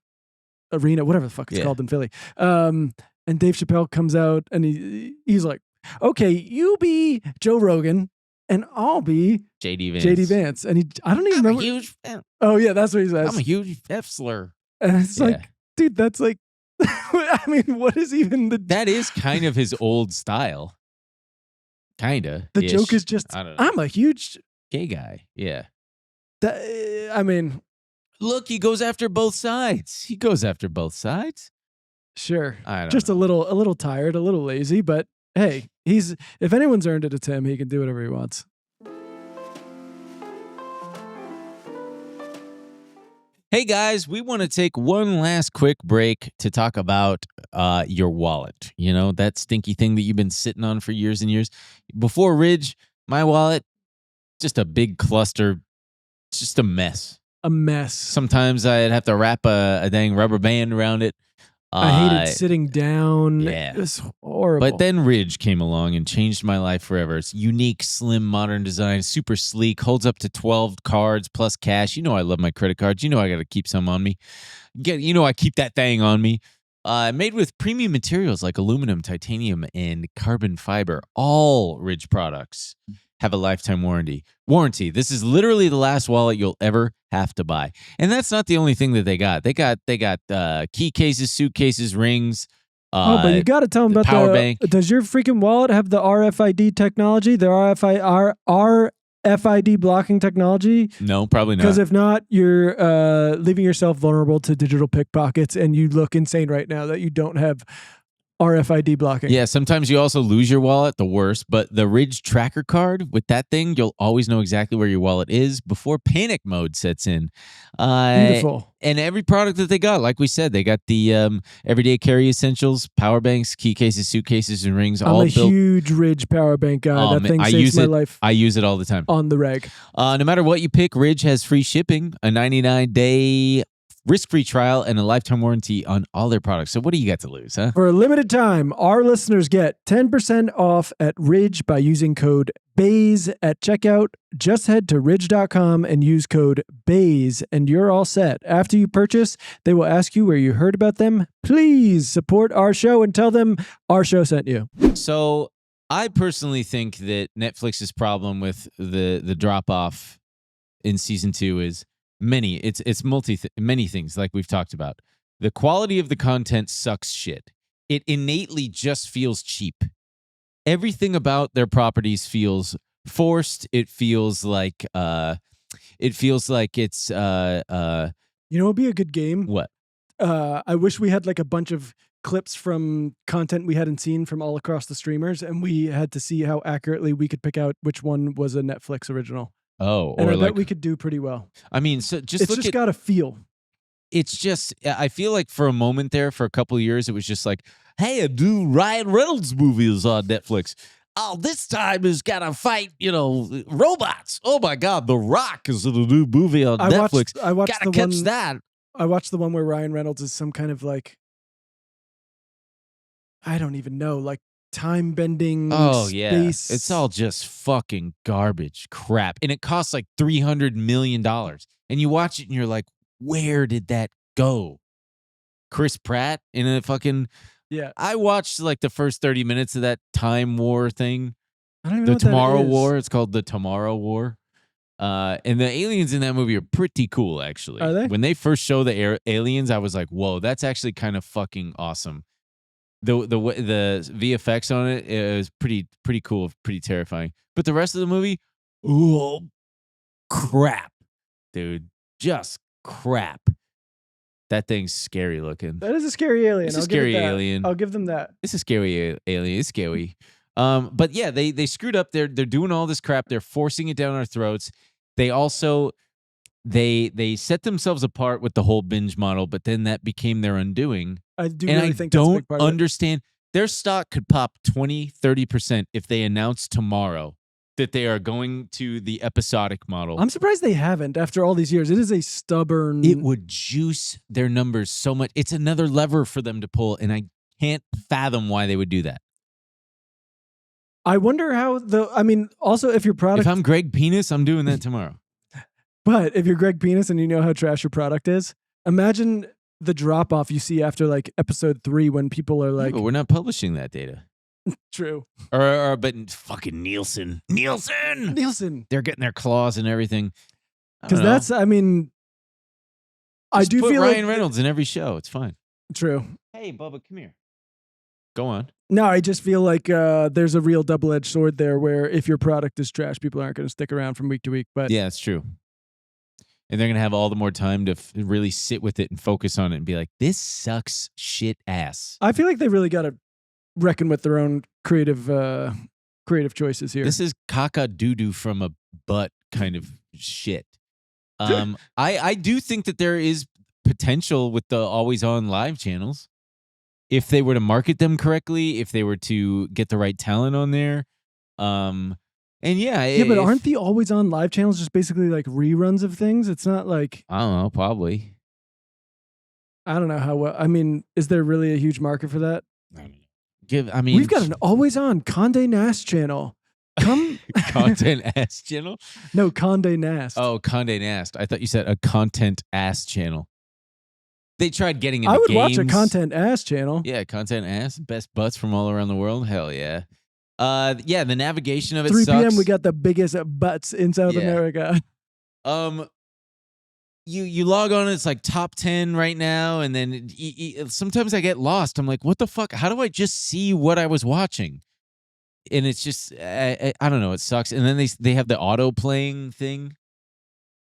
Arena, whatever the fuck it's called in Philly. And Dave Chappelle comes out and he's like, okay, you be Joe Rogan and I'll be JD Vance. JD Vance. And I don't even remember. A huge fan. Oh yeah, that's what he says. I'm a huge F slur. And it's like, dude, that's like, I mean, what is even the? That is kind of his old style. Kinda. The joke is just, I don't know. I'm a huge Gay guy. Yeah. I mean, Look, he goes after both sides. He goes after both sides. sure. I don't Just know. a little tired, a little lazy, but hey, if anyone's earned it, it's him. He can do whatever he wants. Hey guys, we want to take one last quick break to talk about your wallet. You know, that stinky thing that you've been sitting on for years and years. Before Ridge, my wallet, just a big cluster, just a mess. A mess. Sometimes I'd have to wrap a dang rubber band around it. I hated sitting down. Yeah. It was horrible. But then Ridge came along and changed my life forever. It's unique, slim, modern design, super sleek, holds up to 12 cards plus cash. You know I love my credit cards. You know I got to keep some on me. You know I keep that thing on me. Made with premium materials like aluminum, titanium, and carbon fiber. All Ridge products have a lifetime warranty. This is literally the last wallet you'll ever have to buy. And that's not the only thing that they got. They got key cases, suitcases, rings. But you got to tell them about power bank. Does your freaking wallet have the RFID technology? The RFID blocking technology? No, probably not. Because if not, you're leaving yourself vulnerable to digital pickpockets, and you look insane right now that you don't have RFID blocking. Yeah, sometimes you also lose your wallet, the worst. But the Ridge tracker card, with that thing, you'll always know exactly where your wallet is before panic mode sets in. Beautiful. And every product that they got, like we said, they got the everyday carry essentials, power banks, key cases, suitcases, and rings. I'm all a built. huge Ridge power bank guy. Oh, That man, thing I saves use my it. life I use it all the time. on the reg. No matter what you pick, Ridge has free shipping, a 99-day risk-free trial, and a lifetime warranty on all their products. So what do you got to lose, huh? For a limited time, our listeners get 10% off at Ridge by using code BAYS at checkout. Just head to ridge.com and use code BAYS and you're all set. After you purchase, they will ask you where you heard about them. Please support our show and tell them our show sent you. So I personally think that Netflix's problem with the drop-off in season 2 is many things, like we've talked about. The quality of the content sucks shit. It innately just feels cheap. Everything about their properties feels forced. It feels like it's You know, it'd be a good game. what? I wish we had like a bunch of clips from content we hadn't seen from all across the streamers, and we had to see how accurately we could pick out which one was a Netflix original. Oh, And or I like bet we could do pretty well. I mean, so just It's look just at got to feel. it's just I feel like for a moment there, for a couple of years, it was just like, hey, a new Ryan Reynolds movie is on Netflix. Oh, this time is gotta fight, robots. Oh my God, The Rock is in a new movie on Netflix. I watched Gotta the catch one. that. I watched the one where Ryan Reynolds is some kind of like, I don't even know, like time bending. Oh yeah, space. it's all just fucking garbage crap, and it costs like $300 million. And you watch it, and you're like, where did that go? Chris Pratt in a fucking. Yeah. I watched like the first 30 minutes of that Time War thing. I don't even know The what that Tomorrow is. War. It's called the Tomorrow War. And the aliens in that movie are pretty cool, actually. Are they? When they first show the aliens, I was like, whoa, that's actually kind of fucking awesome. The VFX on it is pretty cool, pretty terrifying. But the rest of the movie, oh, crap, dude. Just crap. That thing's scary looking. That is a scary alien. It's a I'll give it scary that. alien. I'll give them that. It's a scary alien. It's scary. But yeah, they screwed up. They're doing all this crap. They're forcing it down our throats. They also they set themselves apart with the whole binge model, but then that became their undoing. I do And really I think that's a don't big part of it. understand. Their stock could pop 20-30% if they announce tomorrow that they are going to the episodic model. I'm surprised they haven't after all these years. It is a stubborn. It would juice their numbers so much. It's another lever for them to pull, and I can't fathom why they would do that. I wonder how also if your product. If I'm Greg Penis, I'm doing that tomorrow. But if you're Greg Penis and you know how trash your product is, imagine the drop off you see after like episode 3 when people are like, But we're not publishing that data. True. But fucking Nielsen. They're getting their claws and everything. Because that's, I mean, I Just do put feel Ryan like Reynolds in every show. It's fine. True. Hey, Bubba, come here. Go on. No, I just feel like there's a real double-edged sword there where if your product is trash, people aren't going to stick around from week to week. But yeah, it's true. And they're going to have all the more time to really sit with it and focus on it and be like, this sucks shit ass. I feel like they really got to reckon with their own creative choices here. This is caca doo-doo from a butt kind of shit. I do think that there is potential with the always-on live channels. If they were to market them correctly, if they were to get the right talent on there. And yeah, but aren't the always on live channels just basically like reruns of things? It's not like, I don't know, probably. I don't know how well. I mean, is there really a huge market for that? We've got an always on Condé Nast channel. Come content ass channel? No, Condé Nast. Oh, Condé Nast. I thought you said a content ass channel. They tried getting into I would games. watch a content ass channel. Yeah, content ass. Best butts from all around the world. Hell yeah. Yeah, the navigation of it 3 sucks. p.m. we got the biggest butts in South America. You log on, it's like top 10 right now, and then sometimes I get lost. I'm like, what the fuck? How do I just see what I was watching? And it's just, I don't know, it sucks. And then they have the auto playing thing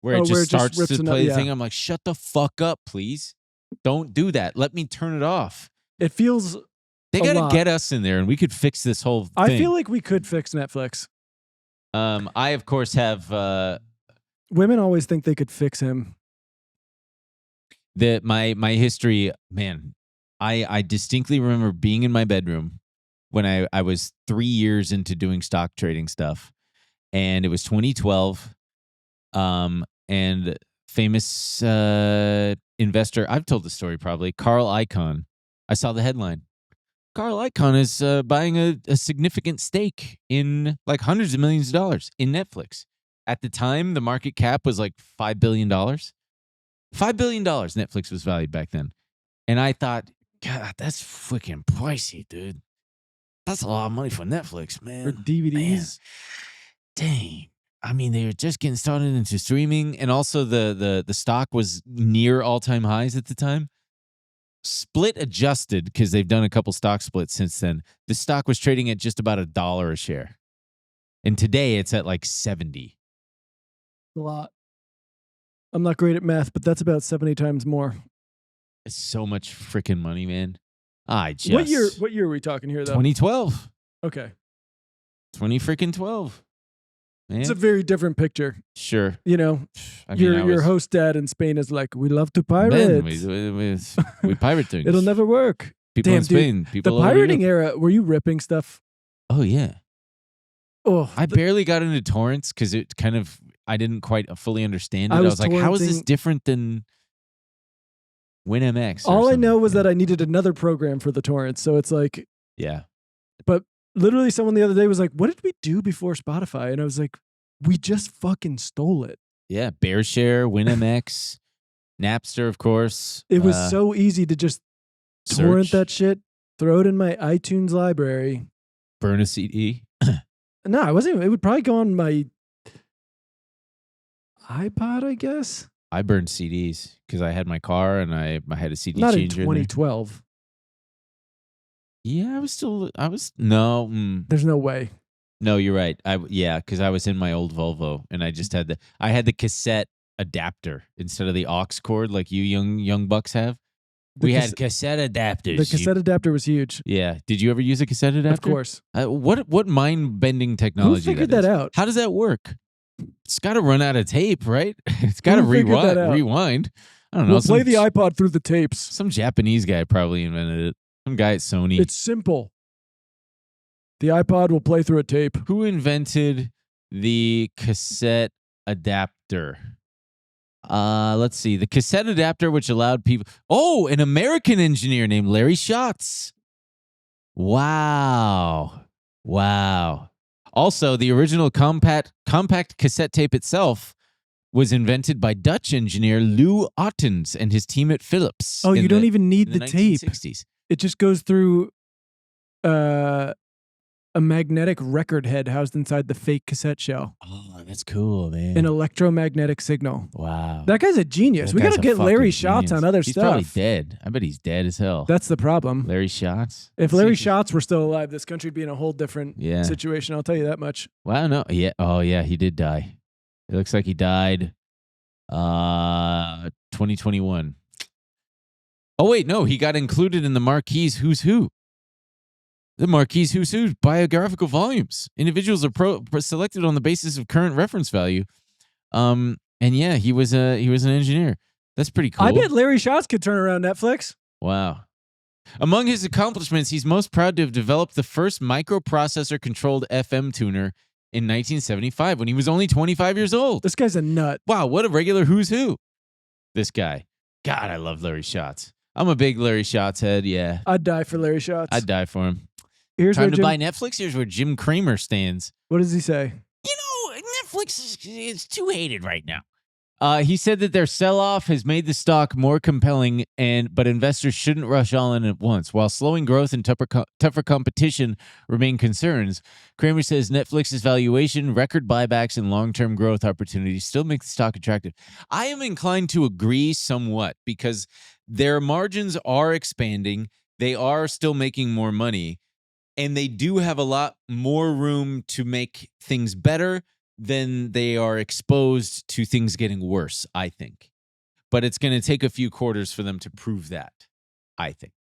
where it just starts to play the thing. I'm like, shut the fuck up, please. Don't do that. Let me turn it off. It feels they got to get us in there, and we could fix this whole thing. I feel like we could fix Netflix. I, of course, have... women always think they could fix him. My history, man, I distinctly remember being in my bedroom when I was 3 years into doing stock trading stuff, and it was 2012, and famous investor, I've told the story probably, Carl Icahn. I saw the headline. Carl Icahn is buying a significant stake in like hundreds of millions of dollars in Netflix. At the time, the market cap was like $5 billion. $5 billion Netflix was valued back then. And I thought, God, that's freaking pricey, dude. That's a lot of money for Netflix, man. For DVDs. Man. Dang. I mean, they were just getting started into streaming, and also the stock was near all-time highs at the time. Split adjusted, because they've done a couple stock splits since then. The stock was trading at just about $1 a share. And today it's at like 70. A lot. I'm not great at math, but that's about 70 times more. It's so much freaking money, man. What year are we talking here, though? 2012. Okay. 2012. Man. It's a very different picture. Sure. You know, your host dad in Spain is like, we love to pirate. Ben, we pirate things. It'll never work. People in Spain. The pirating era, were you ripping stuff? Oh, yeah. Oh, I barely got into torrents because it kind of, I didn't quite fully understand it. I was like, how is this different than WinMX? All I know was that I needed another program for the torrents. So it's like, yeah. But literally someone the other day was like, what did we do before Spotify? And I was like, we just fucking stole it. Yeah. BearShare, WinMX, Napster, of course. It was so easy to just torrent search. that shit, throw it in my iTunes library. Burn a CD. No, I wasn't. It would probably go on my iPod, I guess. I burned CDs because I had my car and I had a CD Not changer. in 2012. Yeah, no. There's no way. No, you're right. Because I was in my old Volvo and I just had the cassette adapter instead of the aux cord like you young bucks have. We had cassette adapters. The cassette adapter was huge. Yeah. Did you ever use a cassette adapter? Of course. What mind-bending technology? Who figured that out? How does that work? It's got to run out of tape, right? It's got to rewind. I don't know. We'll play the iPod through the tapes. Some Japanese guy probably invented it. Some guy at Sony. It's simple. The iPod will play through a tape. Who invented the cassette adapter? Let's see. The cassette adapter, which allowed people... Oh, an American engineer named Larry Schatz. Wow. Also, the original compact cassette tape itself was invented by Dutch engineer Lou Ottens and his team at Philips. Oh, you don't even need the tape. 1960s. It just goes through a magnetic record head housed inside the fake cassette shell. Oh, that's cool, man. An electromagnetic signal. Wow. That guy's a genius. That We got guy's to a get Larry fucking Schatz genius. on other He's stuff. probably dead. I bet he's dead as hell. That's the problem. Larry Schatz. If Larry Schatz were still alive, this country would be in a whole different Yeah. situation. I'll tell you that much. Wow, no. Yeah. Oh, yeah, he did die. It looks like he died 2021. Oh, wait, no. He got included in the Marquis Who's Who. The Marquis Who's Who biographical volumes. Individuals are selected on the basis of current reference value. And yeah, he was an engineer. That's pretty cool. I bet Larry Schatz could turn around Netflix. Wow. Among his accomplishments, he's most proud to have developed the first microprocessor-controlled FM tuner in 1975 when he was only 25 years old. This guy's a nut. Wow, what a regular who's who. This guy. God, I love Larry Schatz. I'm a big Larry Schatz head, yeah. I'd die for Larry Schatz. I'd die for him. Here's Time where to Jim, buy Netflix? Here's where Jim Cramer stands. What does he say? You know, Netflix is too hated right now. He said that their sell-off has made the stock more compelling, but investors shouldn't rush all in at once. While slowing growth and tougher competition remain concerns, Kramer says Netflix's valuation, record buybacks, and long-term growth opportunities still make the stock attractive. I am inclined to agree somewhat because their margins are expanding. They are still making more money, and they do have a lot more room to make things better than they are exposed to things getting worse, I think. But it's going to take a few quarters for them to prove that, I think.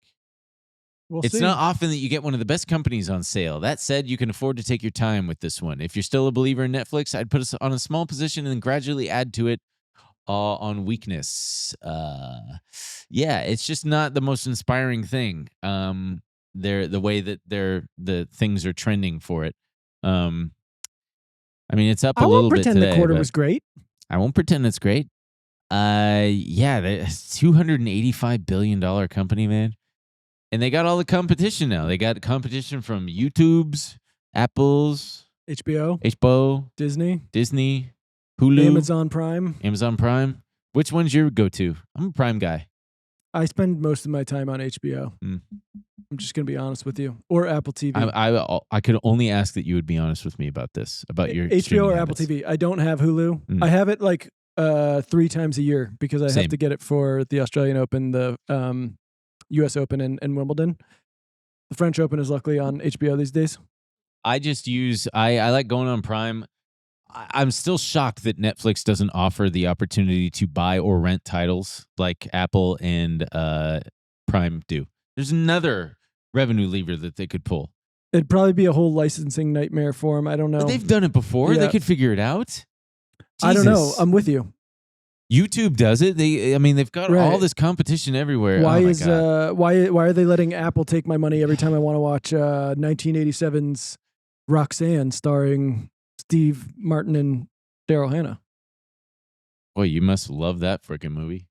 It's not often that you get one of the best companies on sale. That said, you can afford to take your time with this one. If you're still a believer in Netflix, I'd put us on a small position and then gradually add to it on weakness. Yeah, it's just not the most inspiring thing. The way that the things are trending for it. I mean, it's up a little bit today. I won't pretend the quarter was great. I won't pretend it's great. Yeah, it's $285 billion company, man. And they got all the competition now. They got competition from YouTube's, Apple's, HBO, Disney, Hulu, Amazon Prime. Which one's your go-to? I'm a Prime guy. I spend most of my time on HBO. I'm just going to be honest with you. Or Apple TV. I could only ask that you would be honest with me about this, about your HBO or habits. Apple TV. I don't have Hulu. I have it like 3 times a year because I have to get it for the Australian Open, the US Open, and Wimbledon. The French Open is luckily on HBO these days. I just use, I like going on Prime. I'm still shocked that Netflix doesn't offer the opportunity to buy or rent titles like Apple and Prime do. There's another revenue lever that they could pull. It'd probably be a whole licensing nightmare for them. I don't know. But they've done it before. Yeah. They could figure it out. Jesus. I don't know. I'm with you. YouTube does it. They've got all this competition everywhere. Why are they letting Apple take my money every time I want to watch 1987's Roxanne starring Steve Martin and Daryl Hannah? Boy, you must love that freaking movie.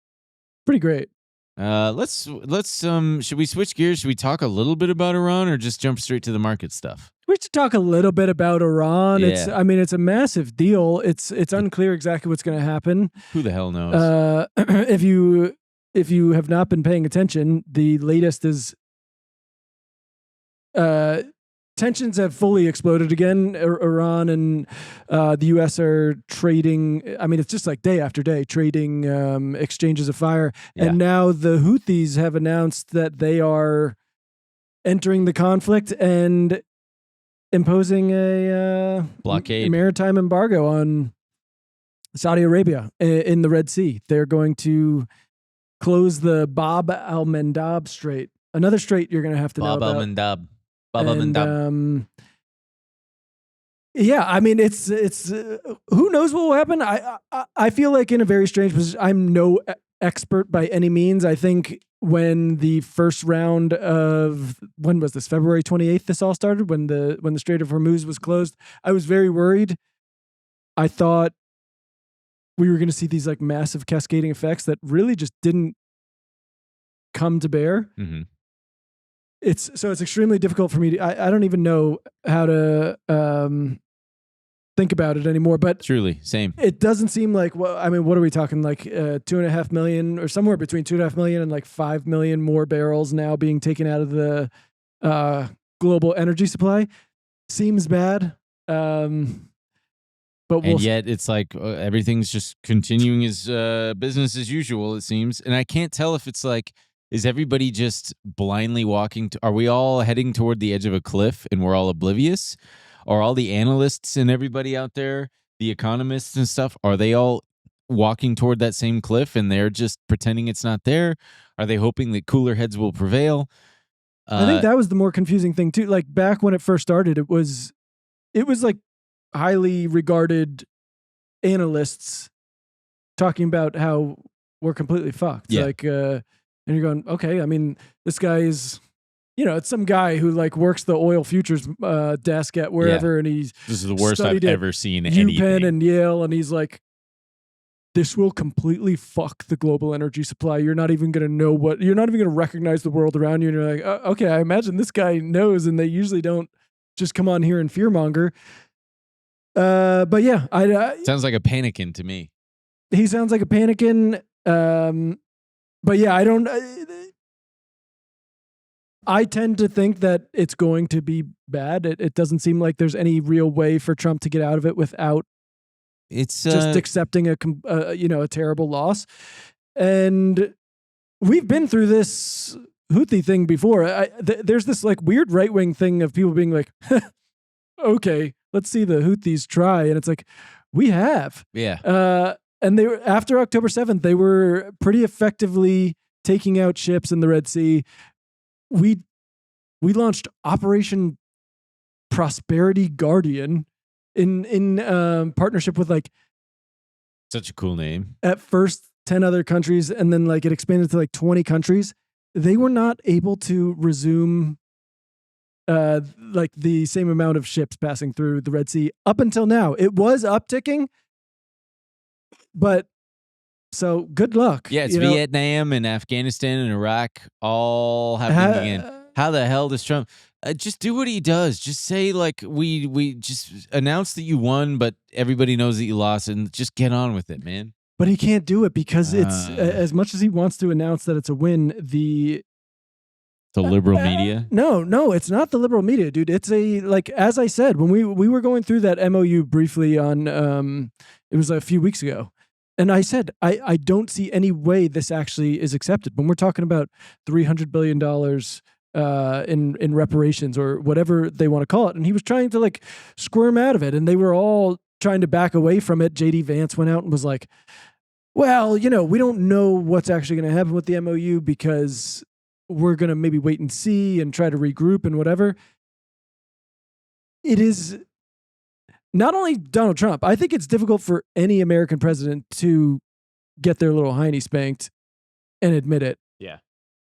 Pretty great. Let's should we switch gears? Should we talk a little bit about Iran or just jump straight to the market stuff? We should talk a little bit about Iran. Yeah. It's a massive deal. It's unclear exactly what's going to happen. Who the hell knows? If you have not been paying attention, the latest is tensions have fully exploded again. Iran and the U.S. are trading. I mean, it's just like day after day trading exchanges of fire. Yeah. And now the Houthis have announced that they are entering the conflict and imposing a blockade, maritime embargo on Saudi Arabia in the Red Sea. They're going to close the Bab al-Mandab Strait. Another strait you're going to have to know about. Bab al-Mandab. Yeah, I mean, it's who knows what will happen. I feel like in a very strange position. I'm no expert by any means. I think when the first round of, when was this, February 28th, this all started, when the Strait of Hormuz was closed, I was very worried. I thought we were going to see these like massive cascading effects that really just didn't come to bear. Mm-hmm. It's extremely difficult for me to, I don't even know how to think about it anymore, but truly same. It doesn't seem like, well, I mean, what are we talking, like 2.5 million or somewhere between 2.5 million and like 5 million more barrels now being taken out of the global energy supply. seems bad. But and yet it's like everything's just continuing as business as usual, it seems. And I can't tell if it's like, is everybody just blindly walking? Are we all heading toward the edge of a cliff and we're all oblivious? Are all the analysts and everybody out there, the economists and stuff, are they all walking toward that same cliff and they're just pretending it's not there? Are they hoping that cooler heads will prevail? I think that was the more confusing thing too. Like back when it first started, it was like highly regarded analysts talking about how we're completely fucked. Yeah. Like, and you're going, okay, I mean, this guy is, it's some guy who like works the oil futures desk at wherever, and this is the worst I've ever seen UPenn anything. and Yale, and he's like, this will completely fuck the global energy supply. You're not even going to know you're not even going to recognize the world around you. And you're like, okay, I imagine this guy knows, and they usually don't just come on here and fearmonger. But yeah, sounds like a panicking to me. He sounds like a panicking. But yeah, I tend to think that it's going to be bad. It doesn't seem like there's any real way for Trump to get out of it without just accepting a terrible loss. And we've been through this Houthi thing before. There's this like weird right-wing thing of people being like, okay, let's see the Houthis try. And it's like, we have. Yeah. And they were, after October 7th, they were pretty effectively taking out ships in the Red Sea. We launched Operation Prosperity Guardian in partnership with like such a cool name. At first 10 other countries, and then like it expanded to like 20 countries. They were not able to resume like the same amount of ships passing through the Red Sea up until now. It was upticking, but so good luck. Yeah, it's Vietnam and Afghanistan and Iraq all happening again. How the hell does Trump just do what he does? Just say like we just announce that you won, but everybody knows that you lost, and just get on with it, man. But he can't do it because it's as much as he wants to announce that it's a win. The liberal media? No, it's not the liberal media, dude. It's like as I said when we were going through that MOU briefly on it was a few weeks ago. And I said, I don't see any way this actually is accepted. When we're talking about $300 billion in reparations or whatever they want to call it. And he was trying to like squirm out of it. And they were all trying to back away from it. JD Vance went out and was like, well, we don't know what's actually going to happen with the MOU because we're going to maybe wait and see and try to regroup and whatever. It is not only Donald Trump. I think it's difficult for any American president to get their little hiney spanked and admit it. Yeah.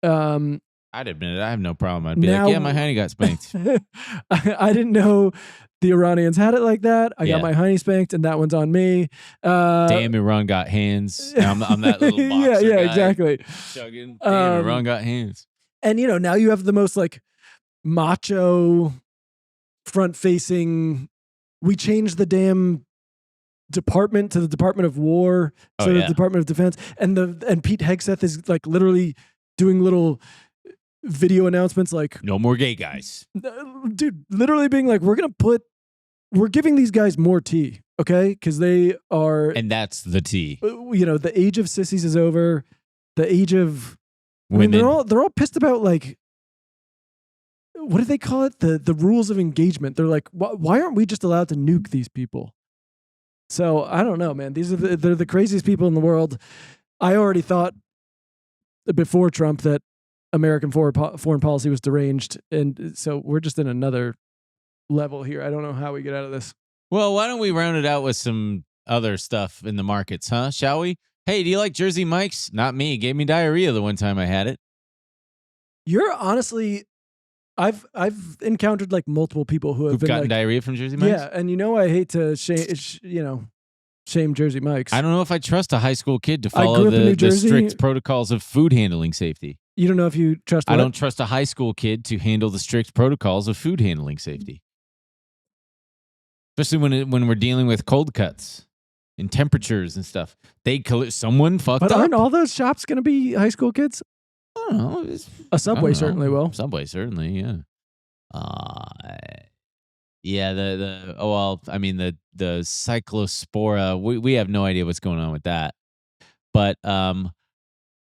I'd admit it. I have no problem. I'd be like, yeah, my hiney got spanked. I didn't know the Iranians had it like that. I got my hiney spanked, and that one's on me. Damn, Iran got hands. I'm that little boxer yeah, guy exactly. Chugging. Damn, Iran got hands. And now you have the most like macho, front-facing. We changed the damn department to the Department of War, the Department of Defense, and Pete Hegseth is like literally doing little video announcements like no more gay guys, dude. Literally being like, we're giving these guys more tea, okay? Because they are, and that's the tea. The age of sissies is over. The age of women. they're all pissed about like. What do they call it? The rules of engagement. They're like, why aren't we just allowed to nuke these people? So I don't know, man. They're the craziest people in the world. I already thought before Trump that American foreign policy was deranged, and so we're just in another level here. I don't know how we get out of this. Well, why don't we round it out with some other stuff in the markets, huh? Shall we? Hey, do you like Jersey Mike's? Not me. Gave me diarrhea the one time I had it. You're honestly. I've encountered like multiple people who've gotten diarrhea from Jersey Mike's. Yeah, and I hate to shame Jersey Mike's. I don't know if I trust a high school kid to follow the strict protocols of food handling safety. You don't know if you trust. I don't trust a high school kid to handle the strict protocols of food handling safety, especially when we're dealing with cold cuts and temperatures and stuff. Someone fucked up. But aren't all those shops going to be high school kids? I don't know. A Subway certainly will. Subway certainly, yeah. Yeah, the cyclospora. We have no idea what's going on with that. But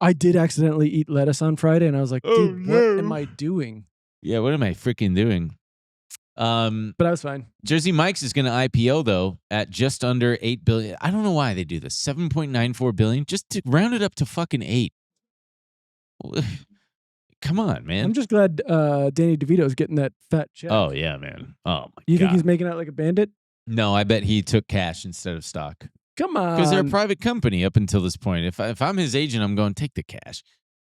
I did accidentally eat lettuce on Friday, and I was like, dude, what am I doing? Yeah, what am I freaking doing? But I was fine. Jersey Mike's is going to IPO though at just under $8 billion. I don't know why they do this. $7.94 billion, just to round it up to fucking 8. Come on, man. I'm just glad Danny DeVito's getting that fat check. Oh yeah, man. Oh my You God. think he's making out like a bandit? No, I bet he took cash instead of stock. Come on. Because they're a private company up until this point. If I'm his agent, I'm going, take the cash.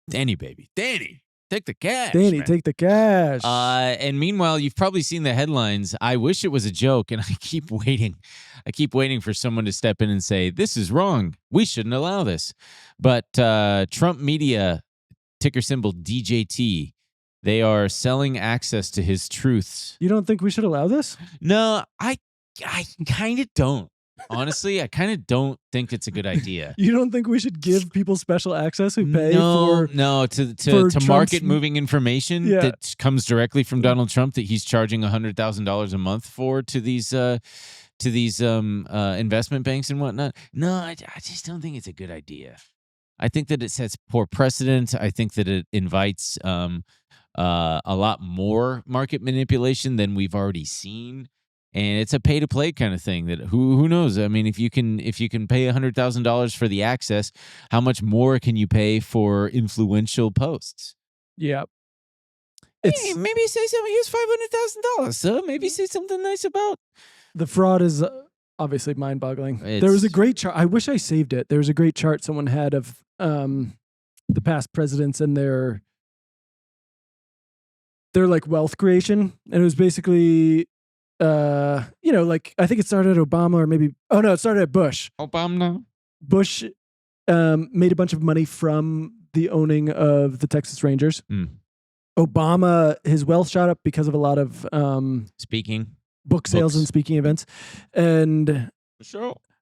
Danny, baby. Danny, take the cash. Danny, man. take the cash. And meanwhile, you've probably seen the headlines. I wish it was a joke, and I keep waiting. I keep waiting for someone to step in and say, this is wrong. We shouldn't allow this. But Trump Media, ticker symbol DJT, they are selling access to his truths. You don't think we should allow this? No, I kind of don't. Honestly, I kind of don't think it's a good idea. You don't think we should give people special access who pay to Trump's market moving information Yeah. that comes directly from Donald Trump that he's charging $100,000 a month for to these investment banks and whatnot? No, I just don't think it's a good idea. I think that it sets poor precedent. I think that it invites a lot more market manipulation than we've already seen. And it's a pay to play kind of thing that who knows? I mean, if you can pay $100,000 for the access, how much more can you pay for influential posts? Yeah. Hey, maybe say something. Here's $500,000, so maybe say something nice about. The fraud is obviously mind-boggling. There was a great chart. I wish I saved it. There was a great chart someone had of the past presidents and their like wealth creation, and it was basically. Like I think it started at Obama or maybe it started at Bush. Obama. Bush made a bunch of money from the owning of the Texas Rangers. Obama, his wealth shot up because of a lot of speaking, book sales and speaking events. And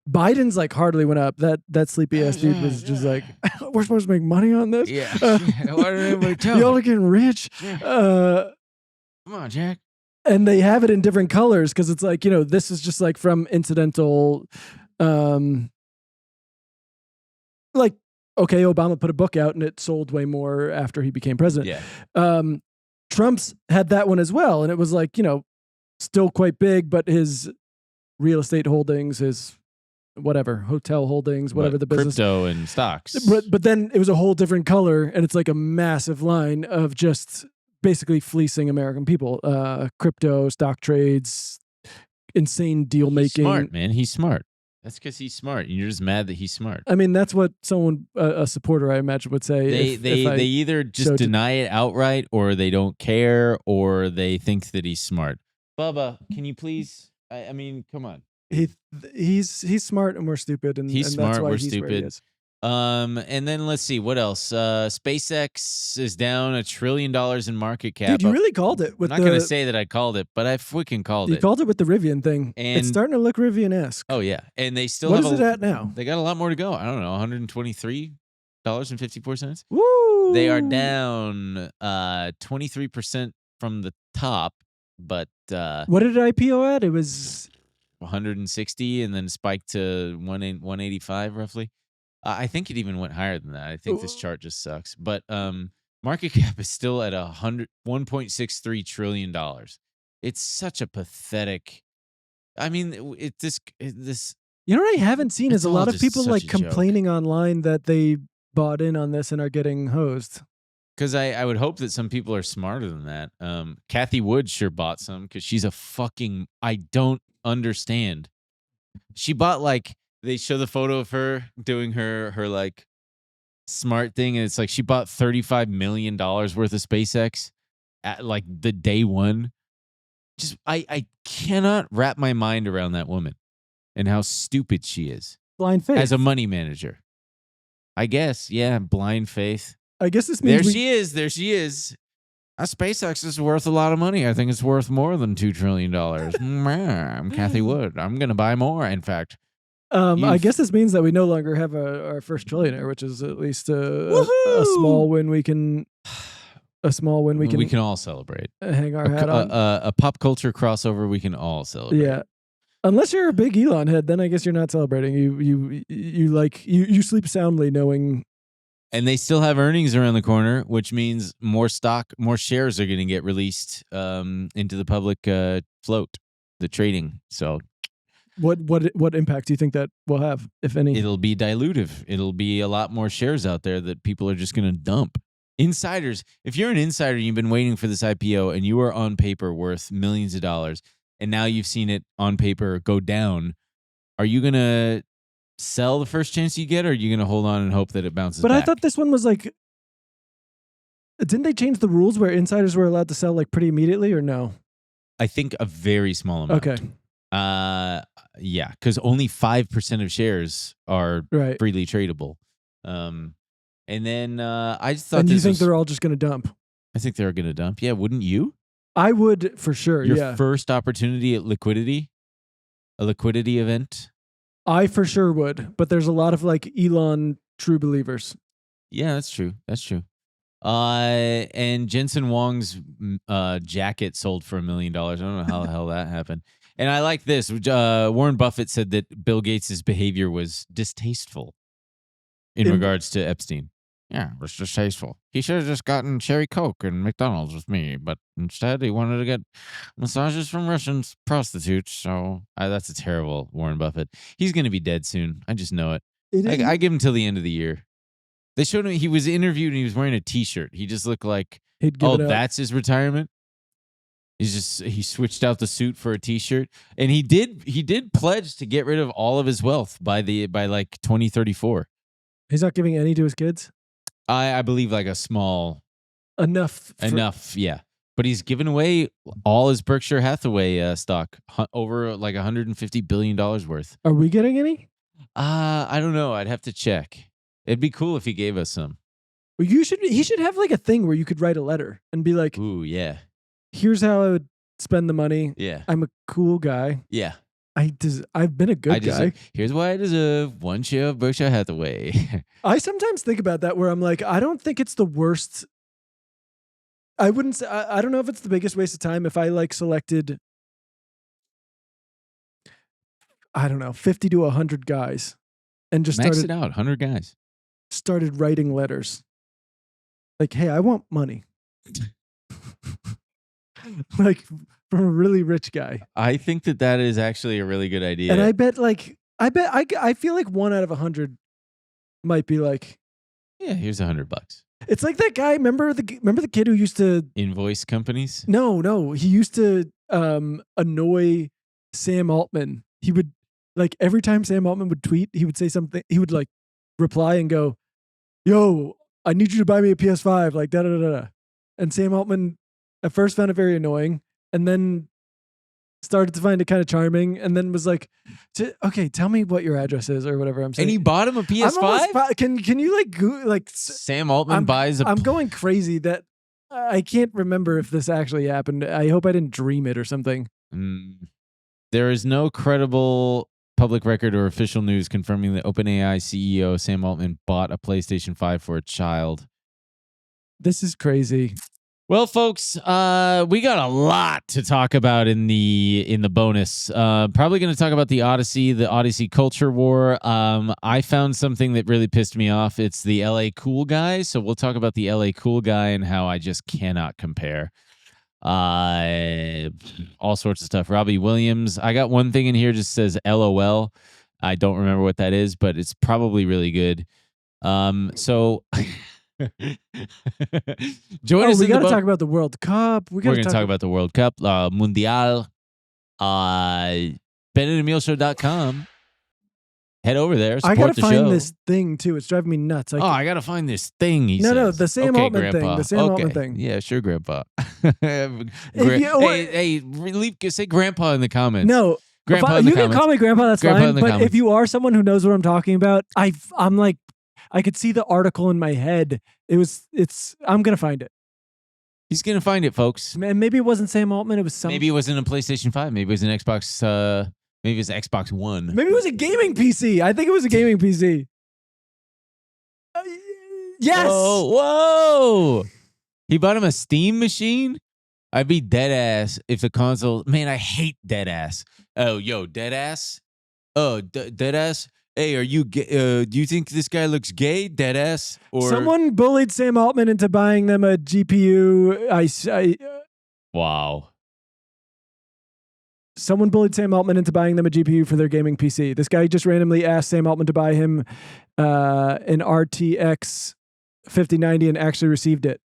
Biden's like hardly went up. That sleepy ass dude was just like, we're supposed to make money on this. Yeah. Why did everybody tell y'all are getting rich? Come on, Jack. And they have it in different colors because it's like, this is just like from incidental, like, okay, Obama put a book out and it sold way more after he became president. Yeah. Trump's had that one as well. And it was like, still quite big, but his real estate holdings, his whatever, hotel holdings, whatever the business. Crypto and stocks. But then it was a whole different color and it's like a massive line of just basically fleecing American people, crypto, stock trades, insane deal making. Smart, man. He's smart. That's because he's smart. And you're just mad that he's smart. I mean, that's what someone, a supporter, I imagine, would say. They either just deny it outright, or they don't care, or they think that he's smart. Bubba, can you please? I mean, come on. He's smart and we're stupid, and he's and smart. That's why We're he's stupid. Where he is. And then let's see what else. SpaceX is down $1 trillion in market cap. Dude, you really called it. I'm not going to say that I called it, but I freaking called it. You called it with the Rivian thing. And it's starting to look Rivian-esque. Oh yeah, and they still What have is it at now? They got a lot more to go. I don't know, $123.54. Woo! They are down 23% from the top, but what did it IPO at? It was 160, and then spiked to 185 roughly. I think it even went higher than that. I think this chart just sucks. But market cap is still at $1.63 trillion. It's such a pathetic. I mean, this. You know what I haven't seen is a lot of people like such a complaining online that they bought in on this and are getting hosed. Because I would hope that some people are smarter than that. Kathy Wood sure bought some because she's a fucking. I don't understand. She bought like. They show the photo of her doing her like smart thing, and it's like she bought $35 million worth of SpaceX at like the day one. Just I cannot wrap my mind around that woman and how stupid she is. Blind faith. As a money manager. I guess, yeah, blind faith. I guess this means There she is. SpaceX is worth a lot of money. I think it's worth more than $2 trillion. I'm Kathy Wood. I'm gonna buy more, in fact. I guess this means that we no longer have our first trillionaire, which is at least a small win we can a small win. We can all celebrate. hang our hat on. A pop culture crossover we can all celebrate. Yeah. Unless you're a big Elon head, then I guess you're not celebrating. You sleep soundly knowing. And they still have earnings around the corner, which means more shares are going to get released into the public float, the trading. So, what impact do you think that will have, if any? It'll be dilutive. It'll be a lot more shares out there that people are just going to dump. Insiders, if you're an insider, you've been waiting for this IPO, and you are on paper worth millions of dollars, and now you've seen it on paper go down, are you going to sell the first chance you get, or are you going to hold on and hope that it bounces back? I thought this one was like, didn't they change the rules where insiders were allowed to sell like pretty immediately, or no? I think a very small amount. Okay. Yeah, because only 5% of shares are right. freely tradable. And then I just thought. And you think they're all just going to dump? I think they're going to dump. Yeah, wouldn't you? I would for sure. Your first opportunity at liquidity, a liquidity event. I for sure would, but there's a lot of like Elon true believers. Yeah, that's true. That's true. And Jensen Huang's jacket sold for $1 million. I don't know how the hell that happened. And I like this. Warren Buffett said that Bill Gates' behavior was distasteful in regards to Epstein. Yeah, it was distasteful. He should have just gotten cherry Coke and McDonald's with me, but instead he wanted to get massages from Russian prostitutes. So that's a terrible Warren Buffett. He's going to be dead soon. I just know it. I give him till the end of the year. They showed him, he was interviewed and he was wearing a t-shirt. He just looked like, that's his retirement. He switched out the suit for a t-shirt, and he did pledge to get rid of all of his wealth by like 2034. He's not giving any to his kids? I believe like a small enough, yeah. But he's given away all his Berkshire Hathaway stock, over like $150 billion worth. Are we getting any? I don't know. I'd have to check. It'd be cool if he gave us some. Well, he should have like a thing where you could write a letter and be like, ooh, yeah. Here's how I would spend the money. Yeah. I'm a cool guy. Yeah. I've been a good guy. Here's why I deserve one share of Berkshire Hathaway. I sometimes think about that where I'm like, I don't think it's the worst. I wouldn't say, I don't know if it's the biggest waste of time if I like selected, I don't know, 50 to 100 guys and just maxed it out, 100 guys. Started writing letters. Like, hey, I want money. Like from a really rich guy. I think that is actually a really good idea. And I feel like 1 out of 100 might be like, yeah, here's $100. It's like that guy. Remember the kid who used to invoice companies? No, he used to annoy Sam Altman. He would like every time Sam Altman would tweet, he would say something. He would like reply and go, "Yo, I need you to buy me a PS5." Like da da da da. And Sam Altman at first found it very annoying, and then started to find it kind of charming, and then was like, "Okay, tell me what your address is or whatever." I'm saying. And he bought him a PS5. Can you like Sam Altman buys a? I'm going crazy that I can't remember if this actually happened. I hope I didn't dream it or something. There is no credible public record or official news confirming that OpenAI CEO Sam Altman bought a PlayStation 5 for a child. This is crazy. Well, folks, we got a lot to talk about in the bonus. Probably going to talk about the Odyssey culture war. I found something that really pissed me off. It's the LA cool guy. So we'll talk about the LA cool guy and how I just cannot compare. All sorts of stuff. Robbie Williams. I got one thing in here just says LOL. I don't remember what that is, but it's probably really good. So join us. We got to talk about the World Cup. We're going to talk about the World Cup, Mundial. BennettEmilShow.com. Head over there. I gotta find this thing too. It's driving me nuts. I gotta find this thing. No, the Sam Altman thing. The Sam Altman thing. Yeah, sure, Grandpa. Say Grandpa in the comments. No, Grandpa. You can call me Grandpa. That's fine. But if you are someone who knows what I'm talking about, I'm like, I could see the article in my head. I'm gonna find it. He's gonna find it, folks. And maybe it wasn't Sam Altman. It was some. Maybe it wasn't a PlayStation 5. Maybe it was an Xbox. Maybe it's Xbox One. Maybe it was a gaming PC. I think it was a gaming PC. Yes. Whoa. He bought him a Steam machine? I'd be dead ass if the console. Man, I hate dead ass. Oh, yo, dead ass? Oh, dead ass? Hey, are you gay? Do you think this guy looks gay? Dead ass? Or Someone bullied Sam Altman into buying them a GPU. Wow. Someone bullied Sam Altman into buying them a GPU for their gaming PC. This guy just randomly asked Sam Altman to buy him an RTX 5090 and actually received it.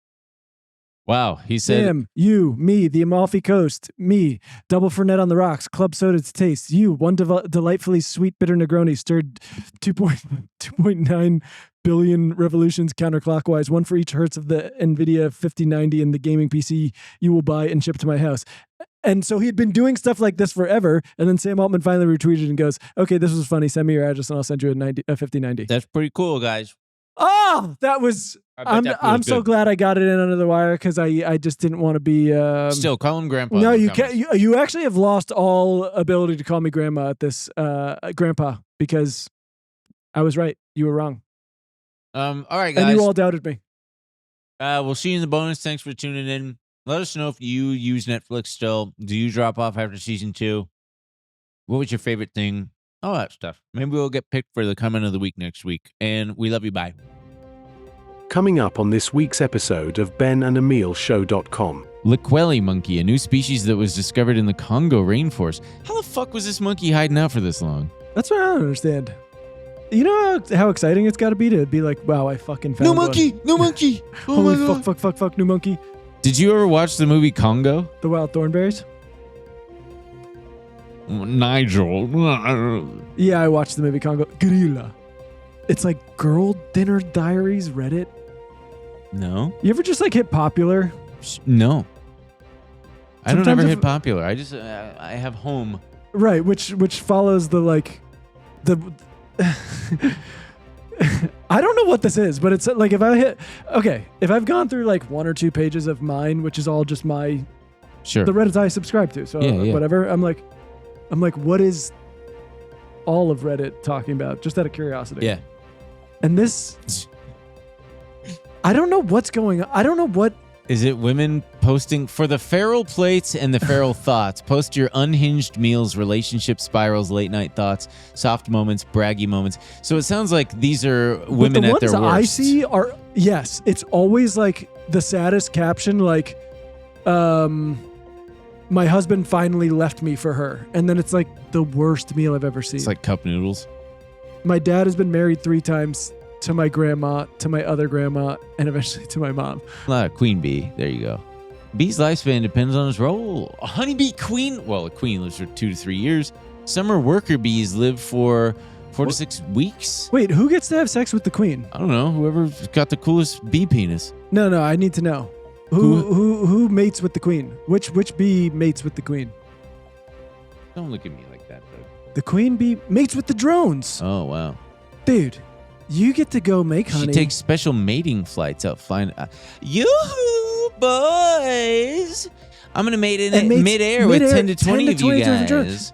Wow. He said, Sam, you, me, the Amalfi Coast, me, double Fernet on the rocks, club soda to taste, you, one delightfully sweet bitter Negroni stirred 2.9 billion revolutions counterclockwise, one for each hertz of the NVIDIA 5090 and the gaming PC you will buy and ship to my house. And so he'd been doing stuff like this forever. And then Sam Altman finally retweeted and goes, okay, this was funny. Send me your address and I'll send you a 5090. that's pretty cool, guys. Oh, that was... I'm so glad I got it in under the wire because I just didn't want to be... Still, call him Grandpa. No, you can't. You actually have lost all ability to call me Grandma at this, Grandpa, because I was right. You were wrong. All right, guys. And you all doubted me. We'll see you in the bonus. Thanks for tuning in. Let us know if you use Netflix still. Do you drop off after season 2? What was your favorite thing? All that stuff. Maybe we'll get picked for the comment of the week next week. And we love you. Bye. Coming up on this week's episode of BenandEmilShow.com. Liquelli monkey, a new species that was discovered in the Congo rainforest. How the fuck was this monkey hiding out for this long? That's what I don't understand. You know how exciting it's got to be like, wow, I fucking found No monkey! one. No monkey! Oh Holy my God. fuck, new monkey. Did you ever watch the movie Congo? The Wild Thornberries? Nigel. Yeah, I watched the movie Congo. Gorilla. It's like Girl Dinner Diaries, Reddit. No. You ever just like hit popular? No. I don't Sometimes ever if- hit popular. I just, I have home. Right, which follows the like, the... I don't know what this is, but it's like if I've gone through like 1 or 2 pages of mine, which is all just the Reddits I subscribe to. So Yeah. whatever. I'm like, what is all of Reddit talking about? Just out of curiosity. Yeah. And this, I don't know what's going on. I don't know what. Is it women posting for the feral plates and the feral thoughts? Post your unhinged meals, relationship spirals, late night thoughts, soft moments, braggy moments. So it sounds like these are women at their worst. The ones I see are, yes, it's always like the saddest caption, like, my husband finally left me for her. And then it's like the worst meal I've ever seen. It's like cup noodles. My dad has been married 3 times, to my grandma, to my other grandma, and eventually to my mom. Queen bee. There you go. Bee's lifespan depends on its role. A honeybee queen, well, a queen lives for 2 to 3 years. Summer worker bees live for 4 to 6 weeks. Wait, who gets to have sex with the queen? I don't know. Whoever's got the coolest bee penis. No, I need to know. Who mates with the queen? Which bee mates with the queen? Don't look at me like that, Doug. The queen bee mates with the drones. Oh, wow. Dude, you get to go make honey. She takes special mating flights out flying. Yoo-hoo, boys! I'm going to mate in midair with 10 to 20 of you guys.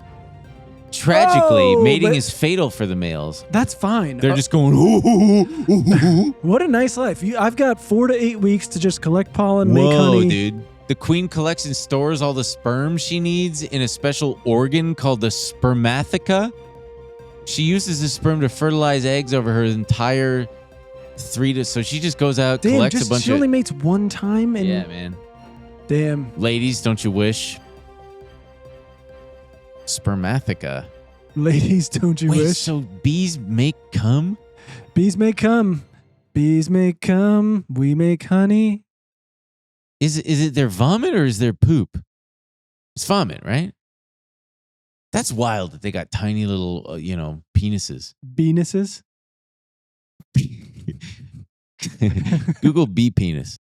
Tragically, mating is fatal for the males. That's fine. They're just going, ooh. What a nice life. I've got 4 to 8 weeks to just collect pollen, make Whoa, honey. dude. The queen collects and stores all the sperm she needs in a special organ called the spermatheca. She uses the sperm to fertilize eggs over her entire so she just goes out, collects a bunch she only mates 1 time? And yeah, man. Damn. Ladies, don't you wish? Spermatheca. Ladies, don't you Wait, wish? so bees make cum? Bees may come. Bees may come. We make honey. Is it their vomit or is their poop? It's vomit, right? That's wild that they got tiny little, penises. Penises? Google bee penis.